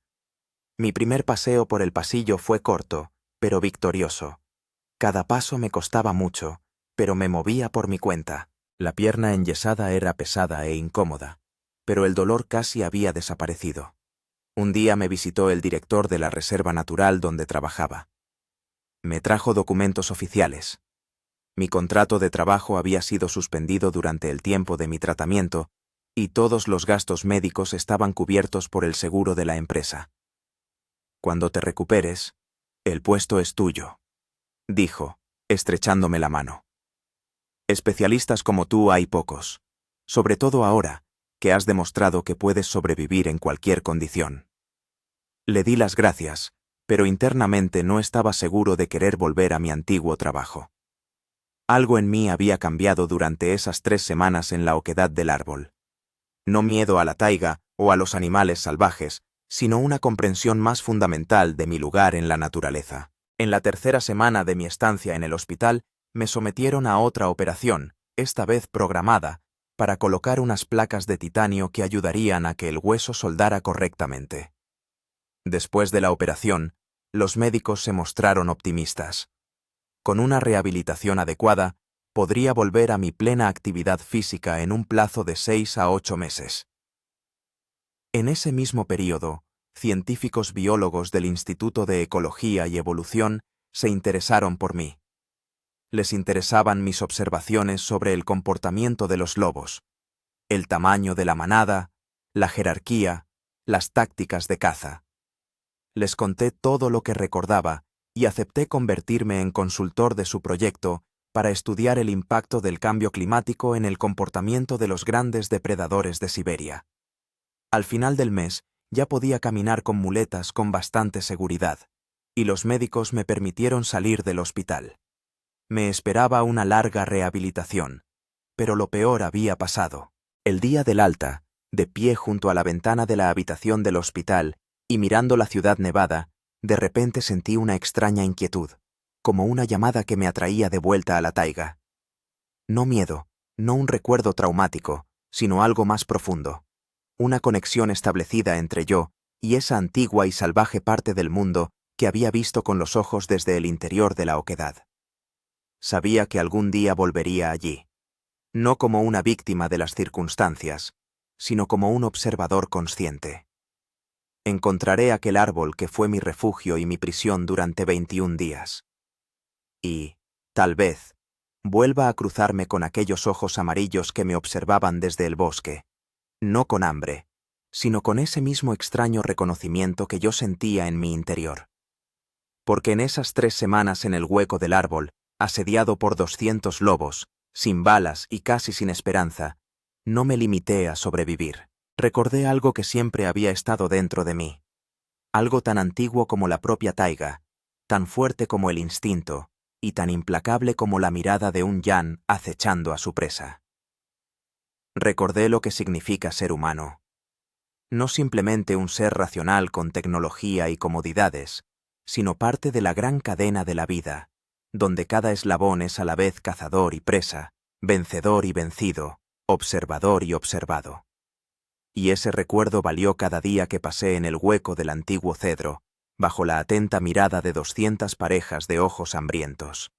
Speaker 1: Mi primer paseo por el pasillo fue corto, pero victorioso. Cada paso me costaba mucho, pero me movía por mi cuenta. La pierna enyesada era pesada e incómoda, pero el dolor casi había desaparecido. Un día me visitó el director de la reserva natural donde trabajaba. Me trajo documentos oficiales. Mi contrato de trabajo había sido suspendido durante el tiempo de mi tratamiento y todos los gastos médicos estaban cubiertos por el seguro de la empresa. Cuando te recuperes, el puesto es tuyo, dijo, estrechándome la mano. Especialistas como tú hay pocos, sobre todo ahora, que has demostrado que puedes sobrevivir en cualquier condición. Le di las gracias, pero internamente no estaba seguro de querer volver a mi antiguo trabajo. Algo en mí había cambiado durante esas 3 semanas en la oquedad del árbol. No miedo a la taiga o a los animales salvajes, sino una comprensión más fundamental de mi lugar en la naturaleza. En la tercera semana de mi estancia en el hospital, me sometieron a otra operación, esta vez programada, para colocar unas placas de titanio que ayudarían a que el hueso soldara correctamente. Después de la operación, los médicos se mostraron optimistas. Con una rehabilitación adecuada, podría volver a mi plena actividad física en un plazo de 6 a 8 meses. En ese mismo período, científicos biólogos del Instituto de Ecología y Evolución se interesaron por mí. Les interesaban mis observaciones sobre el comportamiento de los lobos, el tamaño de la manada, la jerarquía, las tácticas de caza. Les conté todo lo que recordaba y acepté convertirme en consultor de su proyecto para estudiar el impacto del cambio climático en el comportamiento de los grandes depredadores de Siberia. Al final del mes, ya podía caminar con muletas con bastante seguridad, y los médicos me permitieron salir del hospital. Me esperaba una larga rehabilitación, pero lo peor había pasado. El día del alta, de pie junto a la ventana de la habitación del hospital y mirando la ciudad nevada, de repente sentí una extraña inquietud, como una llamada que me atraía de vuelta a la taiga. No miedo, no un recuerdo traumático, sino algo más profundo. Una conexión establecida entre yo y esa antigua y salvaje parte del mundo que había visto con los ojos desde el interior de la oquedad. Sabía que algún día volvería allí, no como una víctima de las circunstancias, sino como un observador consciente. Encontraré aquel árbol que fue mi refugio y mi prisión durante 21 días. Y, tal vez, vuelva a cruzarme con aquellos ojos amarillos que me observaban desde el bosque, no con hambre, sino con ese mismo extraño reconocimiento que yo sentía en mi interior. Porque en esas 3 semanas en el hueco del árbol, asediado por 200 lobos, sin balas y casi sin esperanza, no me limité a sobrevivir. Recordé algo que siempre había estado dentro de mí, algo tan antiguo como la propia taiga, tan fuerte como el instinto y tan implacable como la mirada de un Jan acechando a su presa. Recordé lo que significa ser humano. No simplemente un ser racional con tecnología y comodidades, sino parte de la gran cadena de la vida, donde cada eslabón es a la vez cazador y presa, vencedor y vencido, observador y observado. Y ese recuerdo valió cada día que pasé en el hueco del antiguo cedro, bajo la atenta mirada de 200 parejas de ojos hambrientos.